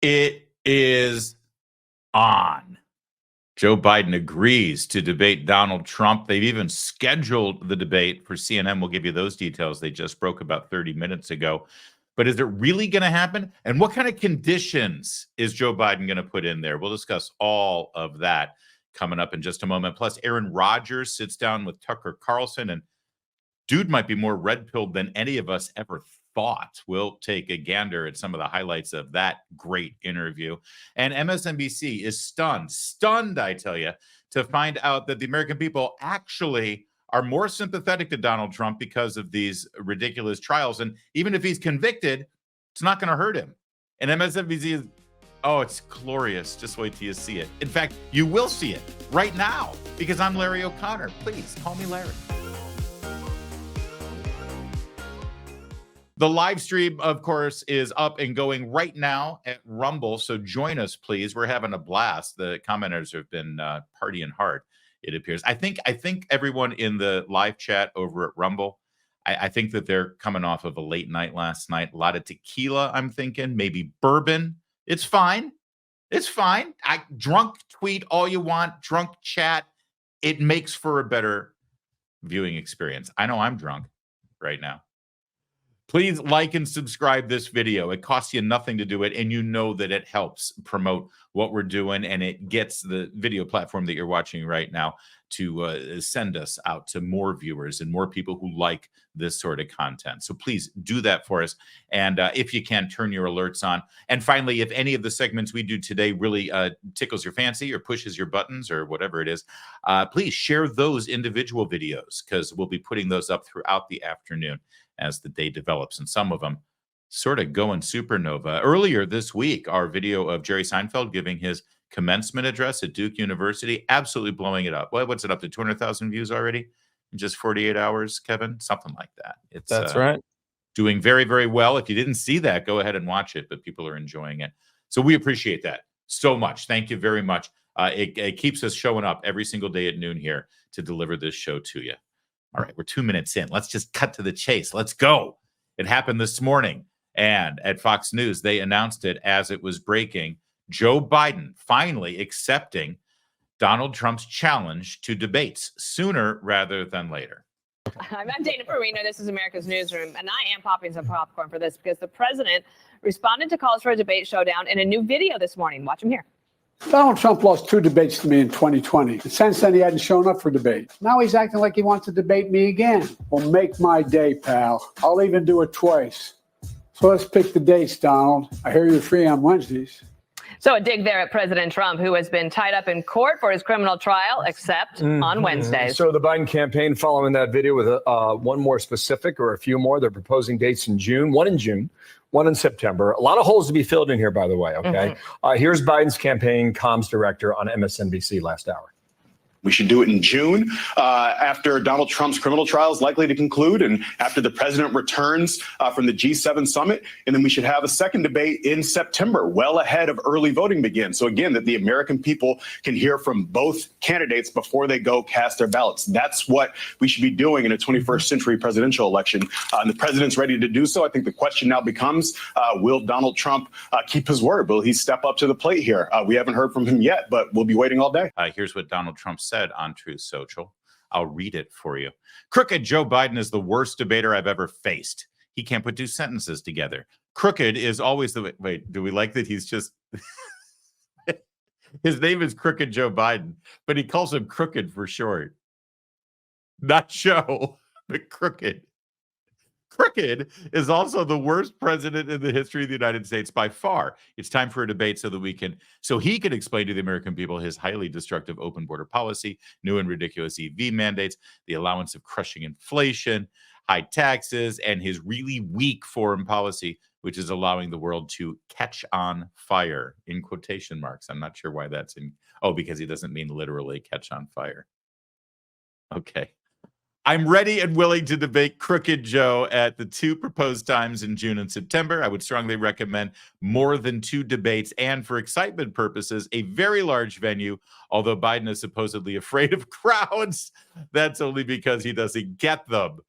It is on. Joe Biden agrees to debate Donald Trump. They've even scheduled the debate for CNN. We'll give you those details. They just broke about 30 minutes ago. But is it really going to happen? And what kind of conditions is Joe Biden going to put in there? We'll discuss all of that coming up in just a moment. Plus, Aaron Rodgers sits down with Tucker Carlson, and dude might be more red-pilled than any of us ever thought. We'll take a gander at some of the highlights of that great interview. And MSNBC is stunned, I tell you, to find out that the American people actually are more sympathetic to Donald Trump because of these ridiculous trials. And even if he's convicted, it's not going to hurt him. And MSNBC is, oh, it's glorious. Just wait till you see it. In fact, you will see it right now because I'm Larry O'Connor. Please call me Larry. The live stream, of course, is up and going right now at Rumble. So join us, please. We're having a blast. The commenters have been partying hard, it appears. I think everyone in the live chat over at Rumble, I think that they're coming off of a late night last night. A lot of tequila, I'm thinking. Maybe bourbon. It's fine. It's fine. Drunk tweet all you want. Drunk chat. It makes for a better viewing experience. I know I'm drunk right now. Please like and subscribe this video. It costs you nothing to do it, and you know that it helps promote what we're doing, and it gets the video platform that you're watching right now to send us out to more viewers and more people who like this sort of content. So please do that for us, and if you can, turn your alerts on. And finally, if any of the segments we do today really tickles your fancy or pushes your buttons or whatever it is, please share those individual videos because we'll be putting those up throughout the afternoon as the day develops, and some of them sort of going supernova. Earlier this week, our video of Jerry Seinfeld giving his commencement address at Duke University, absolutely blowing it up. Well, what's it up to, 200,000 views already in just 48 hours, Kevin? Something like that. That's right. Doing very, very well. If you didn't see that, go ahead and watch it, but people are enjoying it. So we appreciate that so much. Thank you very much. It keeps us showing up every single day at noon here to deliver this show to you. All right, we're 2 minutes in. Let's just cut to the chase. Let's go. It happened this morning. And at Fox News, they announced it as it was breaking. Joe Biden finally accepting Donald Trump's challenge to debates sooner rather than later. I'm Dana Perino. This is America's Newsroom. And I am popping some popcorn for this because the president responded to calls for a debate showdown in a new video this morning. Watch him here. Donald Trump lost 2 debates to me in 2020. Since then, he hadn't shown up for debate. Now he's acting like he wants to debate me again. Well, make my day, pal. I'll even do it twice. So let's pick the dates, Donald. I hear you're free on Wednesdays. So a dig there at President Trump, who has been tied up in court for his criminal trial, except on Wednesdays. So the Biden campaign following that video with one more specific or a few more. They're proposing dates in June, one in June, one in September. A lot of holes to be filled in here, by the way. Okay. Here's Biden's campaign comms director on MSNBC last hour. We should do it in June after Donald Trump's criminal trial is likely to conclude and after the president returns from the G7 summit. And then we should have a second debate in September, well ahead of early voting begins. So again, that the American people can hear from both candidates before they go cast their ballots. That's what we should be doing in a 21st century presidential election. And the president's ready to do so. I think the question now becomes, will Donald Trump keep his word? Will he step up to the plate here? We haven't heard from him yet, but we'll be waiting all day. Here's what Donald Trump said on Truth Social. I'll read it for you. Crooked Joe Biden is the worst debater I've ever faced. He can't put 2 sentences together. Crooked is always the way. Wait, do we like that he's just his name is Crooked Joe Biden, but he calls him Crooked for short. Not Joe, but Crooked. Crooked is also the worst president in the history of the United States by far. It's time for a debate so he can explain to the American people his highly destructive open border policy, new and ridiculous EV mandates, the allowance of crushing inflation, high taxes, and his really weak foreign policy, which is allowing the world to catch on fire in quotation marks. I'm not sure why that's in. Oh, because he doesn't mean literally catch on fire. Okay. I'm ready and willing to debate Crooked Joe at the 2 proposed times in June and September. I would strongly recommend more than 2 debates and, for excitement purposes, a very large venue, although Biden is supposedly afraid of crowds. That's only because he doesn't get them.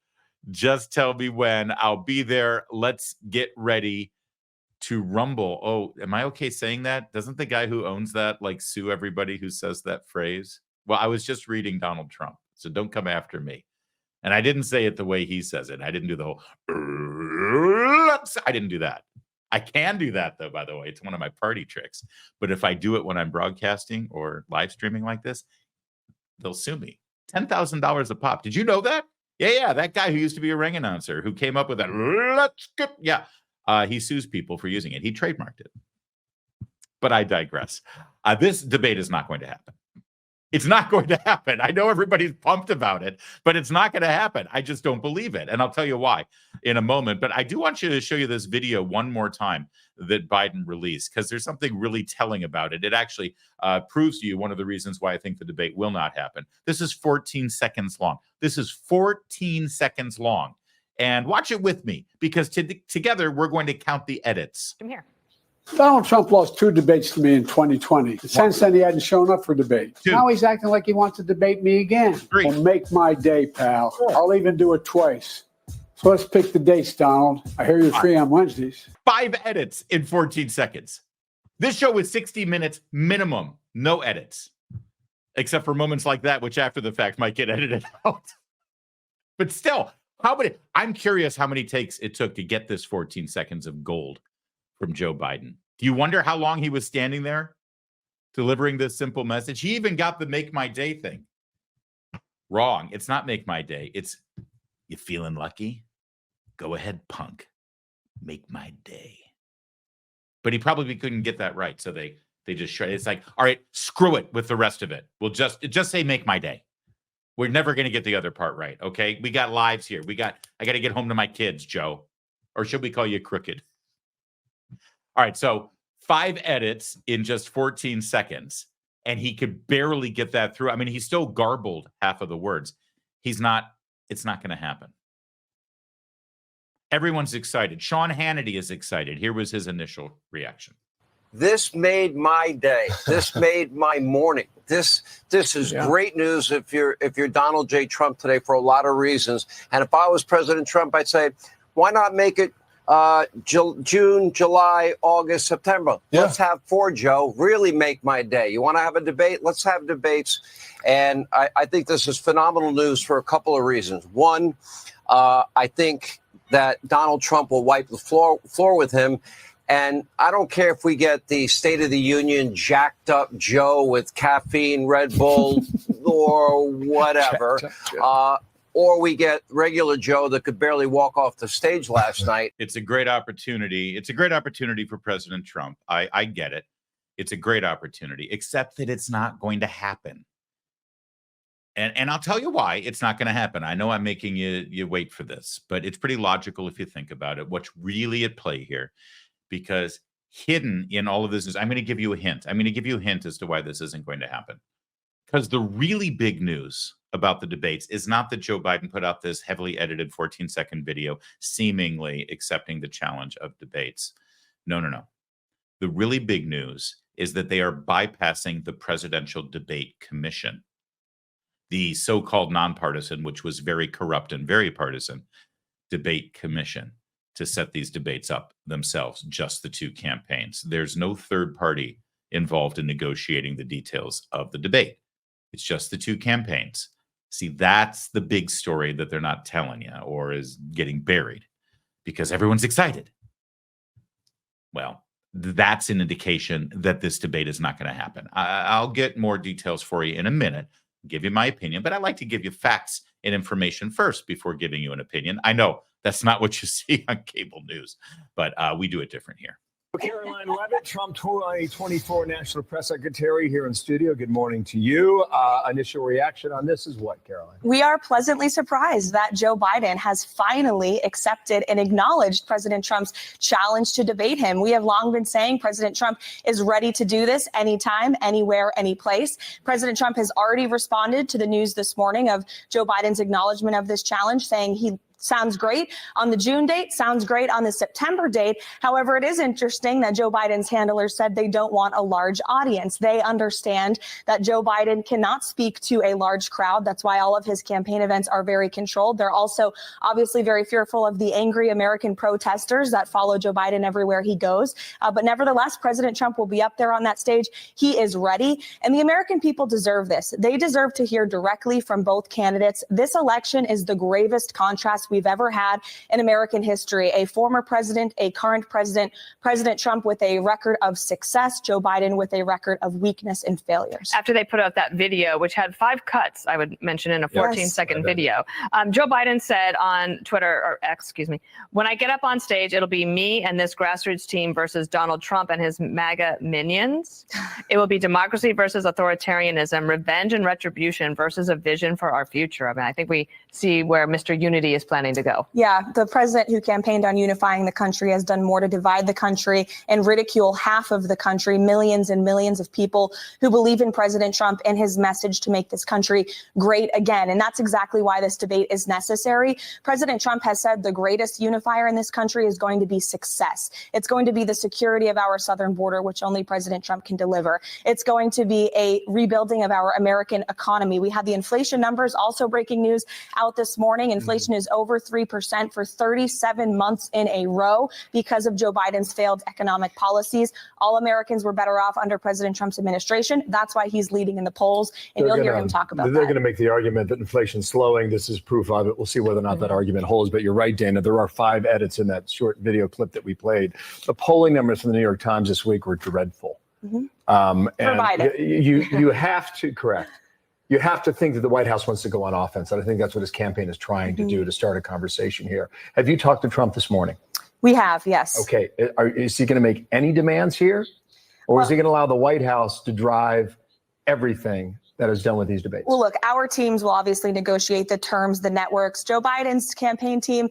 Just tell me when. I'll be there. Let's get ready. to Rumble. Oh, am I okay saying that? Doesn't the guy who owns that like sue everybody who says that phrase? Well, I was just reading Donald Trump, so don't come after me. And I didn't say it the way he says it. I didn't do the whole, I didn't do that. I can do that, though, by the way. It's one of my party tricks. But if I do it when I'm broadcasting or live streaming like this, they'll sue me. $10,000 a pop. Did you know that? Yeah. That guy who used to be a ring announcer who came up with that. He sues people for using it. He trademarked it. But I digress. This debate is not going to happen. It's not going to happen. I know everybody's pumped about it, but it's not going to happen. I just don't believe it. And I'll tell you why in a moment. But I do want you to show you this video one more time that Biden released, because there's something really telling about it. It actually proves to you one of the reasons why I think the debate will not happen. This is 14 seconds long. This is 14 seconds long. And watch it with me, because together we're going to count the edits. I'm here. Donald Trump lost 2 debates to me in 2020. Since then, he hadn't shown up for debate. 2. Now he's acting like he wants to debate me again. 3. Well, make my day, pal. I'll even do it twice. So let's pick the dates, Donald. I hear you're free on Wednesdays. 5 edits in 14 seconds. This show is 60 minutes minimum. No edits. Except for moments like that, which after the fact might get edited out. But still, I'm curious how many takes it took to get this 14 seconds of gold from Joe Biden. Do you wonder how long he was standing there delivering this simple message? He even got the make my day thing. Wrong. It's not make my day. It's, you feeling lucky? Go ahead, punk. Make my day. But he probably couldn't get that right. So they just shred. It's like, all right, screw it with the rest of it. We'll just say make my day. We're never going to get the other part right. Okay. We got lives here. I got to get home to my kids, Joe. Or should we call you crooked? All right, so 5 edits in just 14 seconds, and he could barely get that through. I mean, he still garbled half of the words. It's not going to happen. Everyone's excited. Sean Hannity is excited. Here was his initial reaction. This made my day. This made my morning. This is great news if you're Donald J. Trump today for a lot of reasons. And if I was President Trump, I'd say, why not make it June, July, August, September. Yeah. Let's have 4, Joe. Really make my day. You want to have a debate? Let's have debates. And I think this is phenomenal news for a couple of reasons. One, I think that Donald Trump will wipe the floor with him. And I don't care if we get the State of the Union jacked up Joe with caffeine, Red Bull, or whatever. Or we get regular Joe that could barely walk off the stage last night. It's a great opportunity. It's a great opportunity for President Trump. I get it. It's a great opportunity, except that it's not going to happen. And I'll tell you why it's not going to happen. I know I'm making you wait for this, but it's pretty logical if you think about it. What's really at play here? Because hidden in all of this is, I'm going to give you a hint. I'm going to give you a hint as to why this isn't going to happen. Because the really big news about the debates is not that Joe Biden put out this heavily edited 14-second video seemingly accepting the challenge of debates. No. The really big news is that they are bypassing the Presidential Debate Commission, the so-called nonpartisan, which was very corrupt and very partisan, debate commission to set these debates up themselves, just the 2 campaigns. There's no third party involved in negotiating the details of the debate. It's just the 2 campaigns. See, that's the big story that they're not telling you, or is getting buried because everyone's excited. Well, that's an indication that this debate is not going to happen. I'll get more details for you in a minute, give you my opinion, but I like to give you facts and information first before giving you an opinion. I know that's not what you see on cable news, but we do it different here. Caroline Levitt, Trump 2024 National Press Secretary here in studio. Good morning to you. Initial reaction on this is what, Caroline? We are pleasantly surprised that Joe Biden has finally accepted and acknowledged President Trump's challenge to debate him. We have long been saying President Trump is ready to do this anytime, anywhere, any place. President Trump has already responded to the news this morning of Joe Biden's acknowledgement of this challenge, saying he Sounds great on the June date, sounds great on the September date. However, it is interesting that Joe Biden's handlers said they don't want a large audience. They understand that Joe Biden cannot speak to a large crowd. That's why all of his campaign events are very controlled. They're also obviously very fearful of the angry American protesters that follow Joe Biden everywhere he goes. But nevertheless, President Trump will be up there on that stage. He is ready. And the American people deserve this. They deserve to hear directly from both candidates. This election is the gravest contrast we've ever had in American history. A former president, a current president, President Trump with a record of success, Joe Biden with a record of weakness and failures. After they put out that video, which had 5 cuts, I would mention, in a 14-second video, Joe Biden said on Twitter, or X, excuse me, when I get up on stage, it'll be me and this grassroots team versus Donald Trump and his MAGA minions. It will be democracy versus authoritarianism, revenge and retribution versus a vision for our future. I mean, I think we see where Mr. Unity is planning to go. Yeah, the president who campaigned on unifying the country has done more to divide the country and ridicule half of the country, millions and millions of people who believe in President Trump and his message to make this country great again. And that's exactly why this debate is necessary. President Trump has said the greatest unifier in this country is going to be success. It's going to be the security of our southern border, which only President Trump can deliver. It's going to be a rebuilding of our American economy. We had the inflation numbers, also breaking news out this morning. Inflation is over 3% for 37 months in a row because of Joe Biden's failed economic policies. All Americans were better off under President Trump's administration. That's why he's leading in the polls, and you'll hear him talk about that. They're going to make the argument that inflation's slowing. This is proof of it. We'll see whether or not that argument holds. But you're right, Dana. There are 5 edits in that short video clip that we played. The polling numbers from the New York Times this week were dreadful. And you have to, correct. You have to think that the White House wants to go on offense. And I think that's what his campaign is trying to do, to start a conversation here. Have you talked to Trump this morning? We have, yes. Okay. Is he going to make any demands here? Or is he going to allow the White House to drive everything that is done with these debates? Well, look, our teams will obviously negotiate the terms, the networks. Joe Biden's campaign team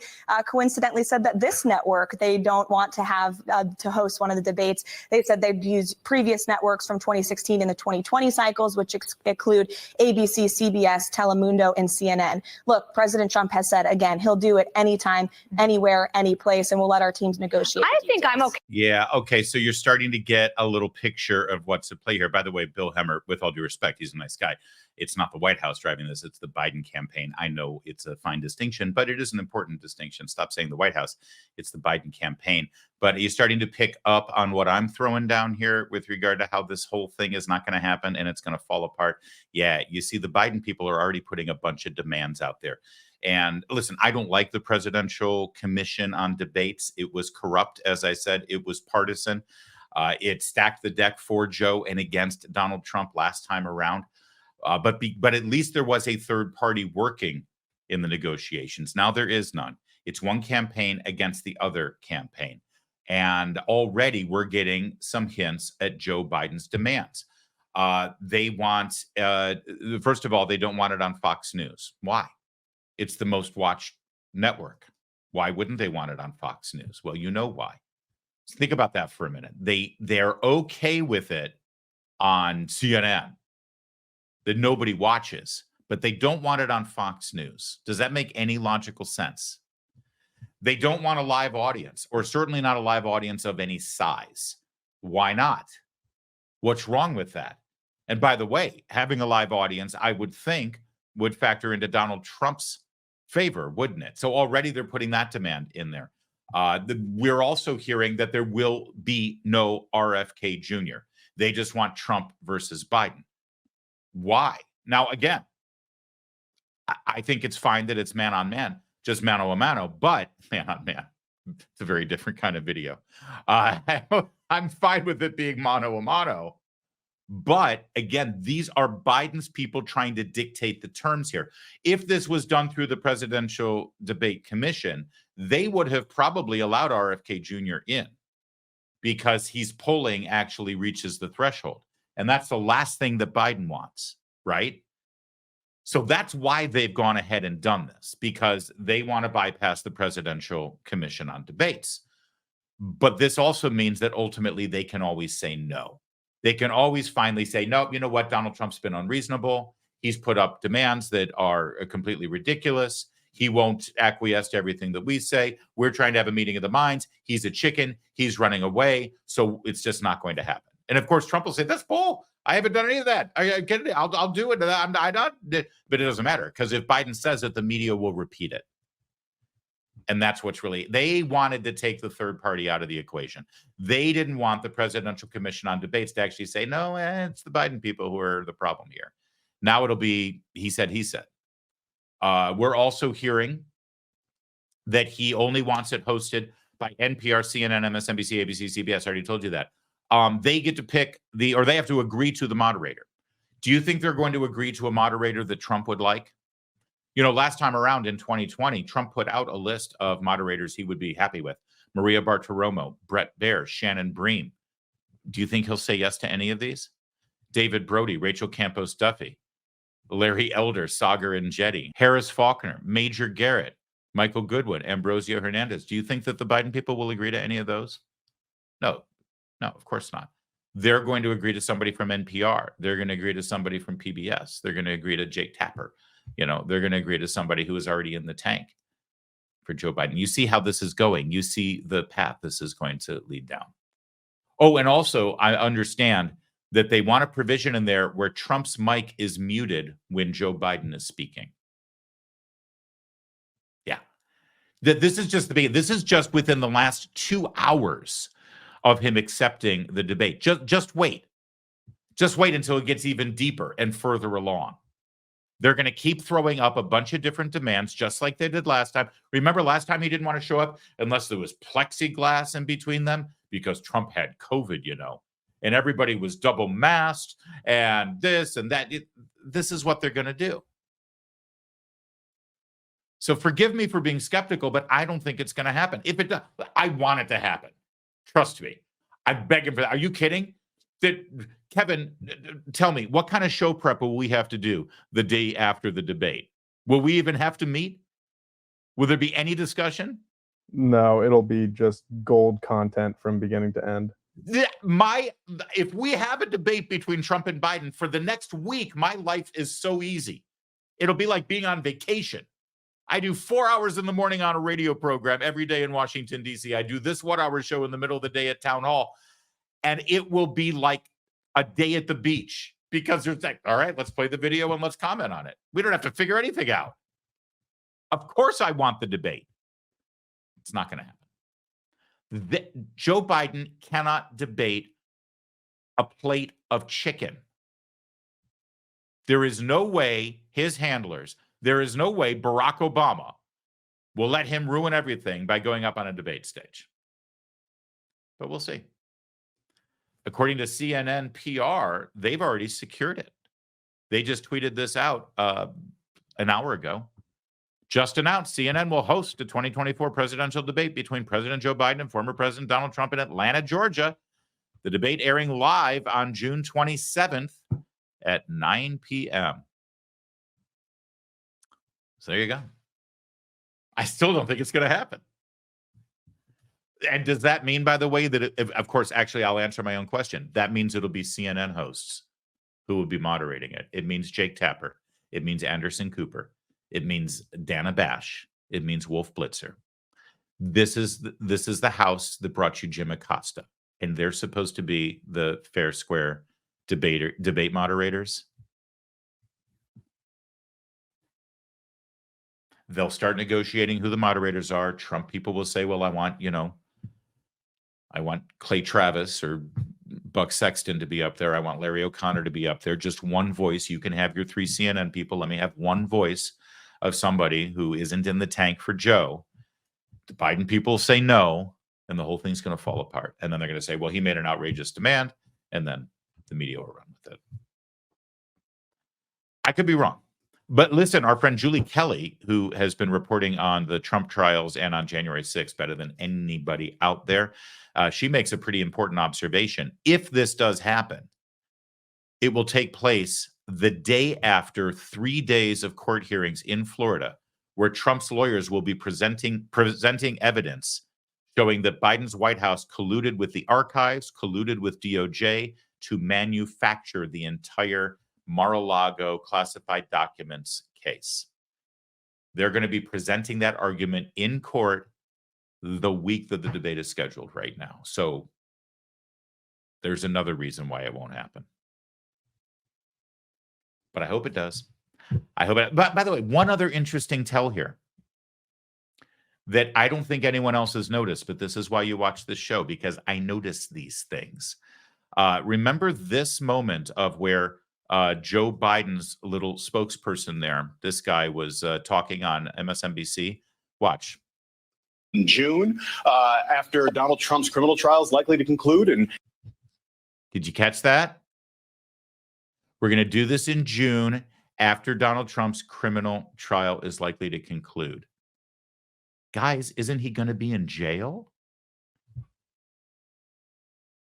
coincidentally said that this network, they don't want to have to host one of the debates. They said they'd use previous networks from 2016 and the 2020 cycles, which include ABC, CBS, Telemundo, and CNN. Look, President Trump has said, again, he'll do it anytime, anywhere, any place, and we'll let our teams negotiate. I think I'm okay. Yeah. Okay. So you're starting to get a little picture of what's at play here. By the way, Bill Hemmer, with all due respect, he's a nice guy. It's not the White House driving this. It's the Biden campaign. I know it's a fine distinction, but it is an important distinction. Stop saying the White House. It's the Biden campaign. But are you starting to pick up on what I'm throwing down here with regard to how this whole thing is not going to happen and it's going to fall apart? Yeah, you see, the Biden people are already putting a bunch of demands out there. And listen, I don't like the Presidential Commission on Debates. It was corrupt, as I said. It was partisan. It stacked the deck for Joe and against Donald Trump last time around. But at least there was a third party working in the negotiations. Now there is none. It's one campaign against the other campaign. And already we're getting some hints at Joe Biden's demands. They want, first of all, they don't want it on Fox News. Why? It's the most watched network. Why wouldn't they want it on Fox News? Well, you know why. So think about that for a minute. They're okay with it on CNN that nobody watches, but they don't want it on Fox News. Does that make any logical sense? They don't want a live audience, or certainly not a live audience of any size. Why not? What's wrong with that? And by the way, having a live audience, I would think, would factor into Donald Trump's favor, wouldn't it? So already they're putting that demand in there. We're also hearing that there will be no RFK Jr. They just want Trump versus Biden. Why? Now, again, I think it's fine that it's man on man, just mano a mano, but man on man, it's a very different kind of video. I'm fine with it being mano a mano. But again, these are Biden's people trying to dictate the terms here. If this was done through the Presidential Debate Commission, they would have probably allowed RFK Jr. in because his polling actually reaches the threshold. And that's the last thing that Biden wants, right? So that's why they've gone ahead and done this, because they want to bypass the Presidential Commission on Debates. But this also means that ultimately they can always say no. They can always finally say, no, you know what? Donald Trump's been unreasonable. He's put up demands that are completely ridiculous. He won't acquiesce to everything that we say. We're trying to have a meeting of the minds. He's a chicken. He's running away. So it's just not going to happen. And of course, Trump will say, that's bull. I haven't done any of that. I'll do it. I'm not. But it doesn't matter, because if Biden says it, the media will repeat it. And that's what's really, they wanted to take the third party out of the equation. They didn't want the Presidential Commission on Debates to actually say, no, it's the Biden people who are the problem here. Now it'll be, he said. We're also hearing that he only wants it hosted by NPR, CNN, MSNBC, ABC, CBS. I already told you that. They get to pick or they have to agree to the moderator. Do you think they're going to agree to a moderator that Trump would like? You know, last time around in 2020, Trump put out a list of moderators he would be happy with. Maria Bartiromo, Brett Baer, Shannon Bream. Do you think he'll say yes to any of these? David Brody, Rachel Campos Duffy, Larry Elder, Sagar and Jetty, Harris Faulkner, Major Garrett, Michael Goodwin, Ambrosio Hernandez. Do you think that the Biden people will agree to any of those? No, of course not. They're going to agree to somebody from NPR. They're going to agree to somebody from PBS. They're going to agree to Jake Tapper. You know, they're going to agree to somebody who is already in the tank for Joe Biden. You see how this is going. You see the path this is going to lead down. Oh, and also I understand that they want a provision in there where Trump's mic is muted when Joe Biden is speaking. Yeah. This is just the beginning. This is just within the last 2 hours of him accepting the debate. Just wait. Just wait until it gets even deeper and further along. They're going to keep throwing up a bunch of different demands, just like they did last time. Remember last time he didn't want to show up unless there was plexiglass in between them because Trump had COVID, you know, and everybody was double masked and this and that. This is what they're going to do. So forgive me for being skeptical, but I don't think it's going to happen. If it does, I want it to happen. Trust me. I'm begging for that. Are you kidding? Kevin, tell me, what kind of show prep will we have to do the day after the debate? Will we even have to meet? Will there be any discussion? No, it'll be just gold content from beginning to end. If we have a debate between Trump and Biden for the next week, my life is so easy. It'll be like being on vacation. I do 4 hours in the morning on a radio program every day in Washington, D.C. I do this 1 hour show in the middle of the day at Town Hall. And it will be like a day at the beach because it's like, all right, let's play the video and let's comment on it. We don't have to figure anything out. Of course I want the debate. It's not going to happen. Joe Biden cannot debate a plate of chicken. There is no way his handlers, there is no way Barack Obama will let him ruin everything by going up on a debate stage. But we'll see. According to CNN PR, they've already secured it. They just tweeted this out an hour ago. Just announced CNN will host a 2024 presidential debate between President Joe Biden and former President Donald Trump in Atlanta, Georgia. The debate airing live on June 27th at 9 p.m. So there you go. I still don't think it's going to happen. And does that mean, by the way, that, of course, actually, I'll answer my own question. That means it'll be CNN hosts who will be moderating it. It means Jake Tapper. It means Anderson Cooper. It means Dana Bash. It means Wolf Blitzer. This is the house that brought you Jim Acosta, and they're supposed to be the fair, square debate moderators. They'll start negotiating who the moderators are. Trump people will say, well, I want Clay Travis or Buck Sexton to be up there. I want Larry O'Connor to be up there. Just one voice. You can have your 3 CNN people. Let me have one voice of somebody who isn't in the tank for Joe. The Biden people say no, and the whole thing's going to fall apart. And then they're going to say, well, he made an outrageous demand, and then the media will run with it. I could be wrong. But listen, our friend Julie Kelly, who has been reporting on the Trump trials and on January 6th better than anybody out there, she makes a pretty important observation. If this does happen, it will take place the day after 3 days of court hearings in Florida, where Trump's lawyers will be presenting evidence showing that Biden's White House colluded with the archives, colluded with DOJ to manufacture the entire Mar-a-Lago classified documents case. They're going to be presenting that argument in court the week that the debate is scheduled right now. So there's another reason why it won't happen. But I hope it does. I hope it. But by the way, one other interesting tell here that I don't think anyone else has noticed, but this is why you watch this show, because I notice these things. Remember this moment of where Joe Biden's little spokesperson there, this guy was talking on MSNBC. Watch. In June, after Donald Trump's criminal trial is likely to conclude. And did you catch that? We're going to do this in June after Donald Trump's criminal trial is likely to conclude. Guys, isn't he going to be in jail?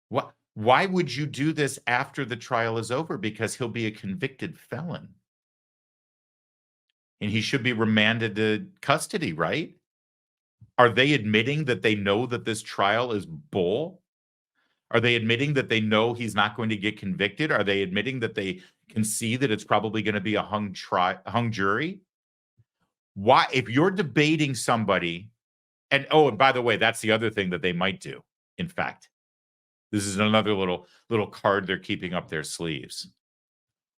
What? Why would you do this after the trial is over? Because he'll be a convicted felon. And he should be remanded to custody, right? Are they admitting that they know that this trial is bull? Are they admitting that they know he's not going to get convicted? Are they admitting that they can see that it's probably going to be a hung jury? Why, if you're debating somebody, and by the way, that's the other thing that they might do. In fact, this is another little card they're keeping up their sleeves.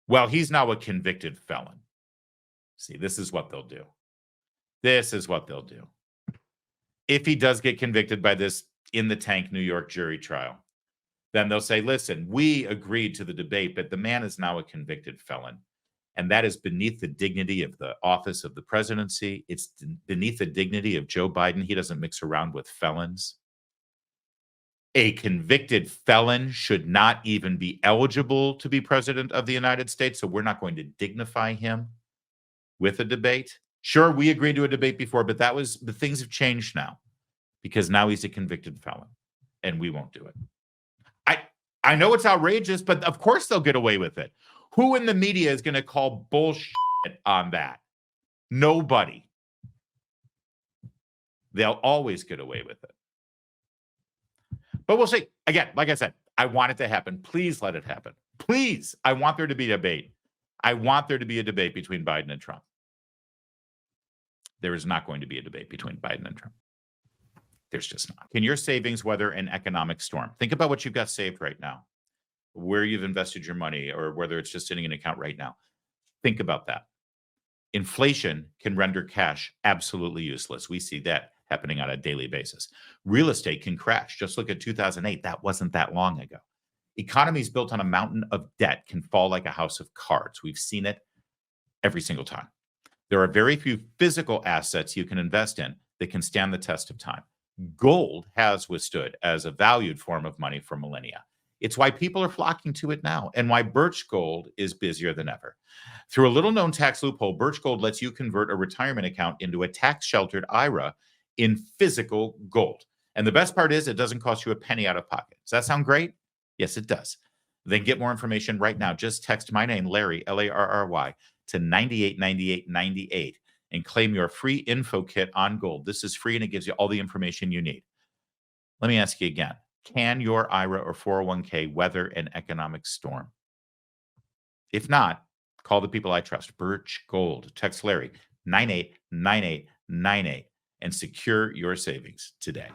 Well, he's now a convicted felon. See, this is what they'll do. This is what they'll do. If he does get convicted by this in the tank New York jury trial, then they'll say, listen, we agreed to the debate, but the man is now a convicted felon. And that is beneath the dignity of the office of the presidency. It's beneath the dignity of Joe Biden. He doesn't mix around with felons. A convicted felon should not even be eligible to be president of the United States. So we're not going to dignify him with a debate. Sure, we agreed to a debate before, but the things have changed now because now he's a convicted felon and we won't do it. I know it's outrageous, but of course they'll get away with it. Who in the media is going to call bullshit on that? Nobody. They'll always get away with it. But we'll see. Again, like I said, I want it to happen. Please let it happen. Please. I want there to be a debate. I want there to be a debate between Biden and Trump. There is not going to be a debate between Biden and Trump. There's just not. Can your savings weather an economic storm? Think about what you've got saved right now, where you've invested your money, or whether it's just sitting in an account right now. Think about that. Inflation can render cash absolutely useless. We see that happening on a daily basis. Real estate can crash. Just look at 2008. That wasn't that long ago. Economies built on a mountain of debt can fall like a house of cards. We've seen it every single time. There are very few physical assets you can invest in that can stand the test of time. Gold has withstood as a valued form of money for millennia. It's why people are flocking to it now and why Birch Gold is busier than ever. Through a little-known tax loophole, Birch Gold lets you convert a retirement account into a tax-sheltered IRA in physical gold. And the best part is it doesn't cost you a penny out of pocket. Does that sound great? Yes, it does. Then get more information right now. Just text my name, Larry, Larry, to 989898 and claim your free info kit on gold. This is free and it gives you all the information you need. Let me ask you again. Can your IRA or 401k weather an economic storm? If not, call the people I trust. Birch Gold. Text Larry 989898 and secure your savings today.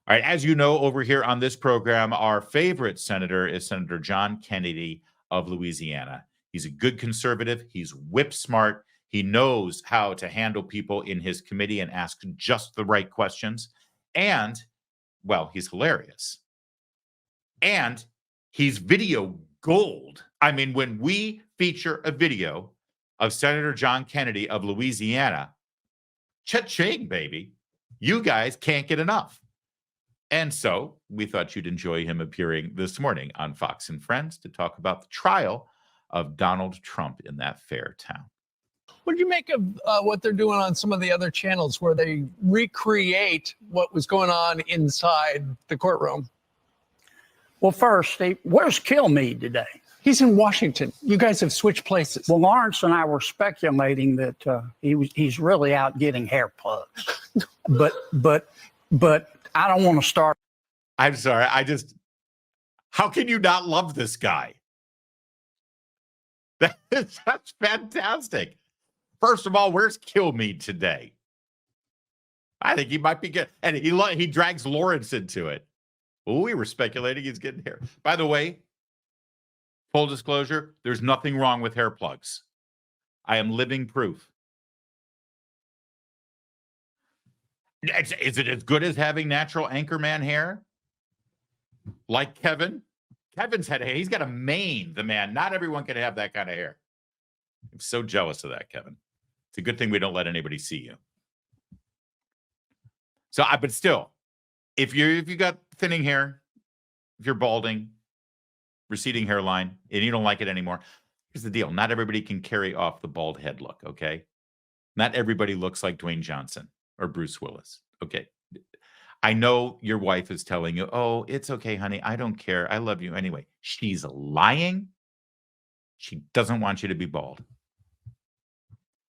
All right, as you know, over here on this program, our favorite senator is Senator John Kennedy of Louisiana. He's a good conservative. He's whip smart. He knows how to handle people in his committee and ask just the right questions. And, well, he's hilarious. And he's video gold. I mean, when we feature a video of Senator John Kennedy of Louisiana, cha-ching, baby. You guys can't get enough. And so we thought you'd enjoy him appearing this morning on Fox and Friends to talk about the trial of Donald Trump in that fair town. What do you make of what they're doing on some of the other channels where they recreate what was going on inside the courtroom? Well, first, Steve, where's Kilmeade today? He's in Washington. You guys have switched places. Well, Lawrence and I were speculating that he's really out getting hair plugs. but I don't want to start. I'm sorry. How can you not love this guy? That's fantastic. First of all, where's Kilmeade today? I think he might be good. And he drags Lawrence into it. Well, we were speculating he's getting hair. By the way, full disclosure, there's nothing wrong with hair plugs. I am living proof. Is it as good as having natural Anchorman hair? Like Kevin? Kevin's had hair. He's got a mane, the man. Not everyone can have that kind of hair. I'm so jealous of that, Kevin. It's a good thing we don't let anybody see you. So, but still, if you got thinning hair, if you're balding, receding hairline, and you don't like it anymore, here's the deal. Not everybody can carry off the bald head look, okay? Not everybody looks like Dwayne Johnson or Bruce Willis, okay? I know your wife is telling you, oh, it's okay, honey. I don't care. I love you anyway. She's lying. She doesn't want you to be bald.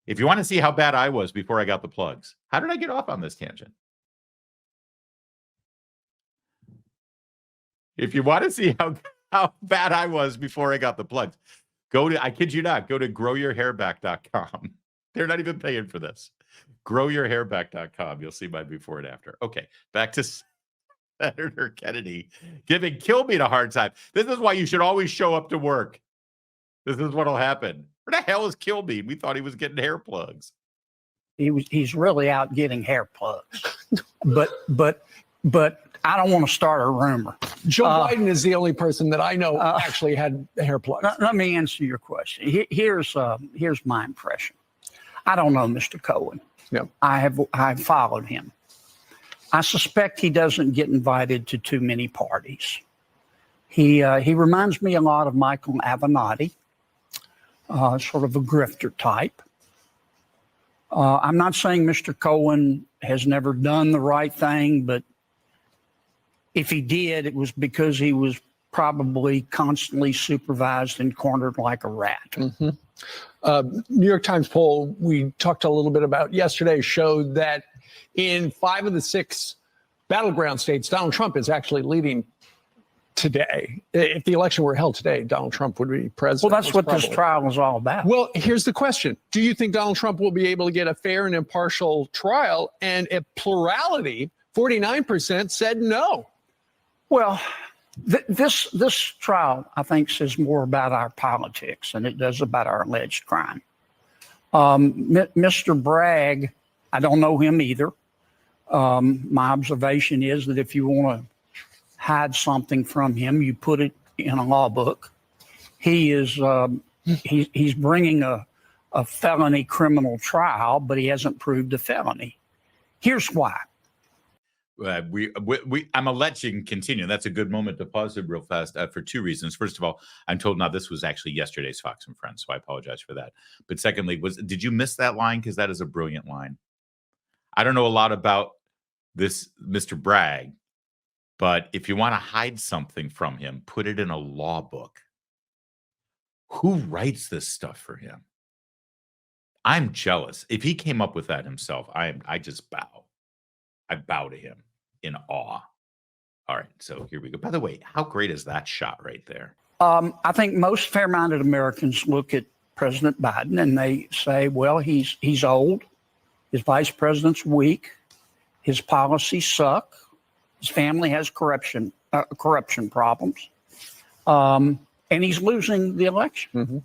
If you want to see how bad I was before I got the plugs, how did I get off on this tangent? If you want to see how bad I was before I got the plugs, I kid you not, go to growyourhairback.com. They're not even paying for this. Growyourhairback.com. You'll see my before and after. Okay, back to Senator Kennedy giving Kilmeade a hard time. This is why you should always show up to work. This is what'll happen. Where the hell is Kilmeade? We thought he was getting hair plugs. He's really out getting hair plugs. but I don't want to start a rumor. Joe Biden is the only person that I know actually had hair plugs. Let me answer your question. Here's my impression. I don't know Mr. Cohen. Yeah. I've followed him. I suspect he doesn't get invited to too many parties. He reminds me a lot of Michael Avenatti, sort of a grifter type. I'm not saying Mr. Cohen has never done the right thing, but if he did, it was because he was probably constantly supervised and cornered like a rat. Mm-hmm. New York Times poll we talked a little bit about yesterday showed that in 5 of the 6 battleground states, Donald Trump is actually leading today. If the election were held today, Donald Trump would be president. Well, that's what this trial is all about. Well, here's the question. Do you think Donald Trump will be able to get a fair and impartial trial? And a plurality, 49%, said no. Well, this trial, I think, says more about our politics than it does about our alleged crime. Mr. Bragg, I don't know him either. My observation is that if you want to hide something from him, you put it in a law book. He is he's bringing a felony criminal trial, but he hasn't proved a felony. Here's why. I'm gonna let you continue. That's a good moment to pause it real fast for 2 reasons. First of all, I'm told now this was actually yesterday's Fox and Friends, so I apologize for that. But secondly, did you miss that line? Because that is a brilliant line. I don't know a lot about this Mr. Bragg, but if you want to hide something from him, put it in a law book. Who writes this stuff for him? I'm jealous. If he came up with that himself, I just bow. I bow to him in awe. All right, so here we go. By the way, how great is that shot right there? I think most fair-minded Americans look at President Biden and they say, well, he's old. His vice president's weak. His policies suck. His family has corruption problems. And he's losing the election. Mm-hmm.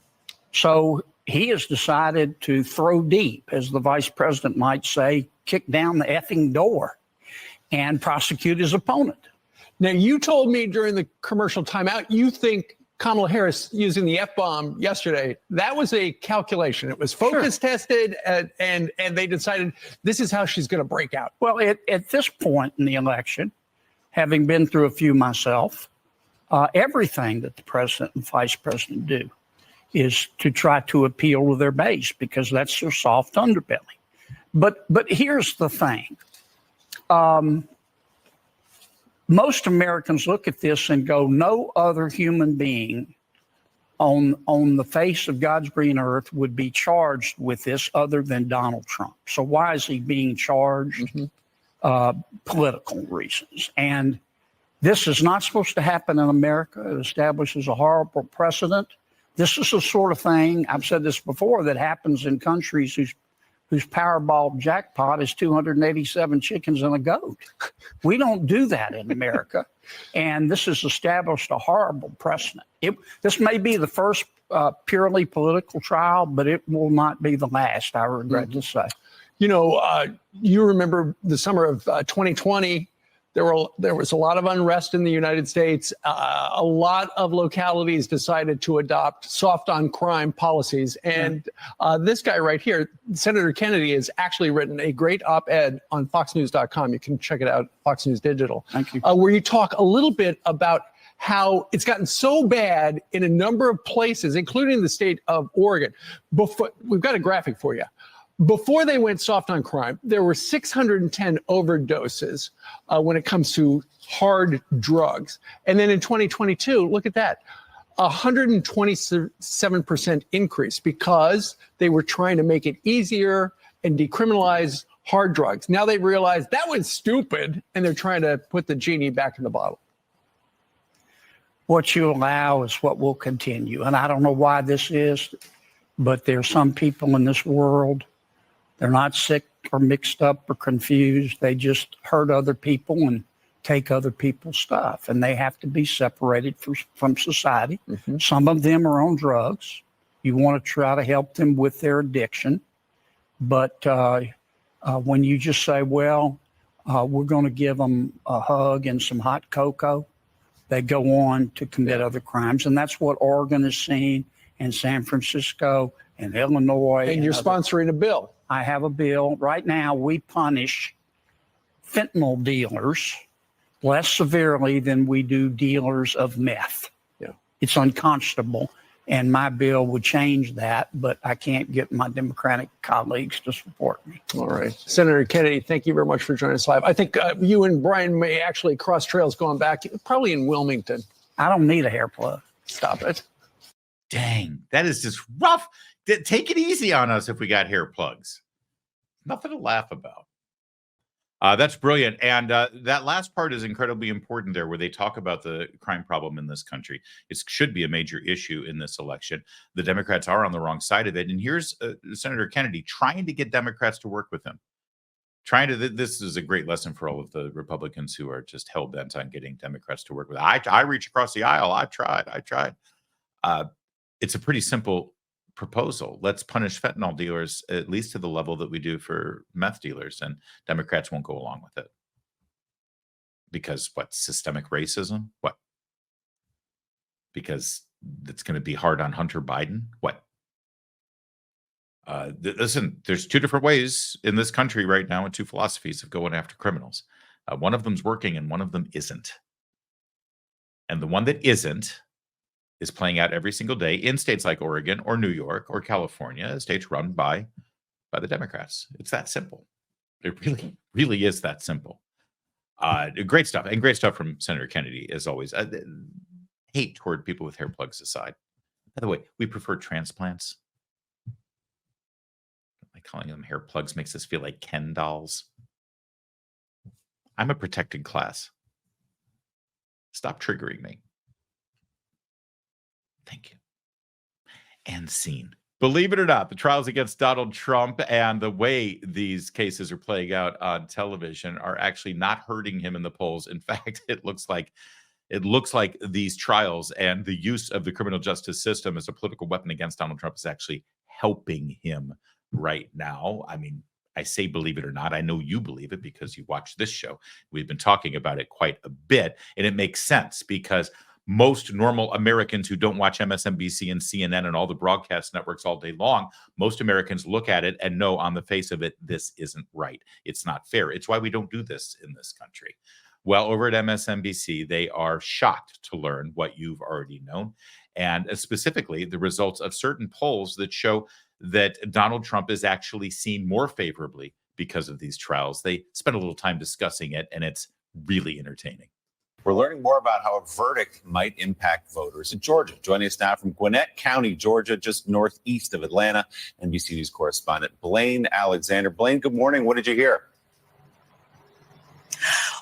So he has decided to throw deep, as the vice president might say, kick down the effing door and prosecute his opponent. Now, you told me during the commercial timeout, you think Kamala Harris using the F-bomb yesterday, that was a calculation. It was focus tested, and they decided this is how she's going to break out. Well, at this point in the election, having been through a few myself, everything that the president and vice president do is to try to appeal to their base because that's their soft underbelly. But here's the thing. Most Americans look at this and go, no other human being on the face of God's green earth would be charged with this other than Donald Trump. So why is he being charged? Mm-hmm. Political reasons. And this is not supposed to happen in America. It establishes a horrible precedent This is the sort of thing, I've said this before, that happens in countries whose Powerball jackpot is 287 chickens and a goat. We don't do that in America. And this has established a horrible precedent. This may be the first purely political trial, but it will not be the last, I regret to say. You know, you remember the summer of 2020, there was a lot of unrest in the United States. A lot of localities decided to adopt soft on crime policies. And this guy right here, Senator Kennedy, has actually written a great op-ed on foxnews.com. You can check it out, Fox News Digital. Thank you. Where you talk a little bit about how it's gotten so bad in a number of places, including the state of Oregon. We've got a graphic for you. Before they went soft on crime, there were 610 overdoses when it comes to hard drugs. And then in 2022, look at that, 127% increase because they were trying to make it easier and decriminalize hard drugs. Now they realize that was stupid, and they're trying to put the genie back in the bottle. What you allow is what will continue. And I don't know why this is, but there are some people in this world, they're not sick or mixed up or confused. They just hurt other people and take other people's stuff. And they have to be separated from society. Mm-hmm. Some of them are on drugs. You want to try to help them with their addiction. But when you just say, well, we're going to give them a hug and some hot cocoa, they go on to commit other crimes. And that's what Oregon is seeing, and San Francisco and Illinois. And you're sponsoring a bill. I have a bill. Right now, we punish fentanyl dealers less severely than we do dealers of meth. Yeah. It's unconscionable. And my bill would change that, but I can't get my Democratic colleagues to support me. All right. Senator Kennedy, thank you very much for joining us live. I think you and Brian may actually cross trails going back, probably in Wilmington. I don't need a hair plug. Stop it. Dang, that is just rough. Take it easy on us if we got hair plugs. Nothing to laugh about. That's brilliant. And that last part is incredibly important there, where they talk about the crime problem in this country. It should be a major issue in this election. The Democrats are on the wrong side of it. And here's Senator Kennedy trying to get Democrats to work with him. This is a great lesson for all of the Republicans who are just hell-bent on getting Democrats to work with. I reach across the aisle. I tried. It's a pretty simple proposal. Let's punish fentanyl dealers at least to the level that we do for meth dealers, and Democrats won't go along with it. Because what? Systemic racism? What? Because it's going to be hard on Hunter Biden? What? Listen, there's two different ways in this country right now and two philosophies of going after criminals. One of them's working and one of them isn't. And the one that isn't is playing out every single day in states like Oregon or New York or California, states run by the Democrats. It's that simple. It really is that simple. Great stuff. And great stuff from Senator Kennedy, as always. Hate toward people with hair plugs aside. By the way, we prefer transplants. Like calling them hair plugs makes us feel like Ken dolls. I'm a protected class. Stop triggering me. Thank you. And scene. Believe it or not, the trials against Donald Trump and the way these cases are playing out on television are actually not hurting him in the polls. In fact, it looks like these trials and the use of the criminal justice system as a political weapon against Donald Trump is actually helping him right now. I mean, I say believe it or not. I know you believe it because you watch this show. We've been talking about it quite a bit, and it makes sense because most normal Americans who don't watch MSNBC and CNN and all the broadcast networks all day long, most Americans look at it and know on the face of it, this isn't right. It's not fair. It's why we don't do this in this country. Well, over at MSNBC, they are shocked to learn what you've already known, and specifically the results of certain polls that show that Donald Trump is actually seen more favorably because of these trials. They spent a little time discussing it, and it's really entertaining. We're learning more about how a verdict might impact voters in Georgia. Joining us now from Gwinnett County, Georgia, just northeast of Atlanta, NBC News correspondent Blaine Alexander. Blaine, good morning. What did you hear?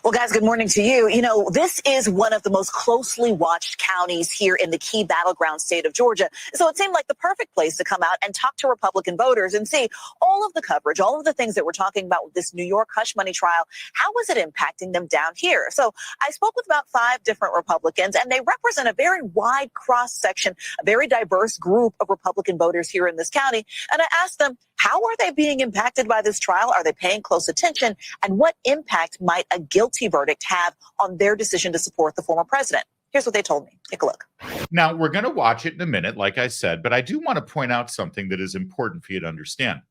Well, guys, good morning to you. You know, this is one of the most closely watched counties here in the key battleground state of Georgia. So it seemed like the perfect place to come out and talk to Republican voters and see all of the coverage, all of the things that we're talking about with this New York hush money trial. How is it impacting them down here? So I spoke with about 5 different Republicans, and they represent a very wide cross section, a very diverse group of Republican voters here in this county. And I asked them, how are they being impacted by this trial? Are they paying close attention? And what impact might a guilty verdict have on their decision to support the former president? Here's what they told me. Take a look. Now, we're going to watch it in a minute, like I said, but I do want to point out something that is important for you to understand.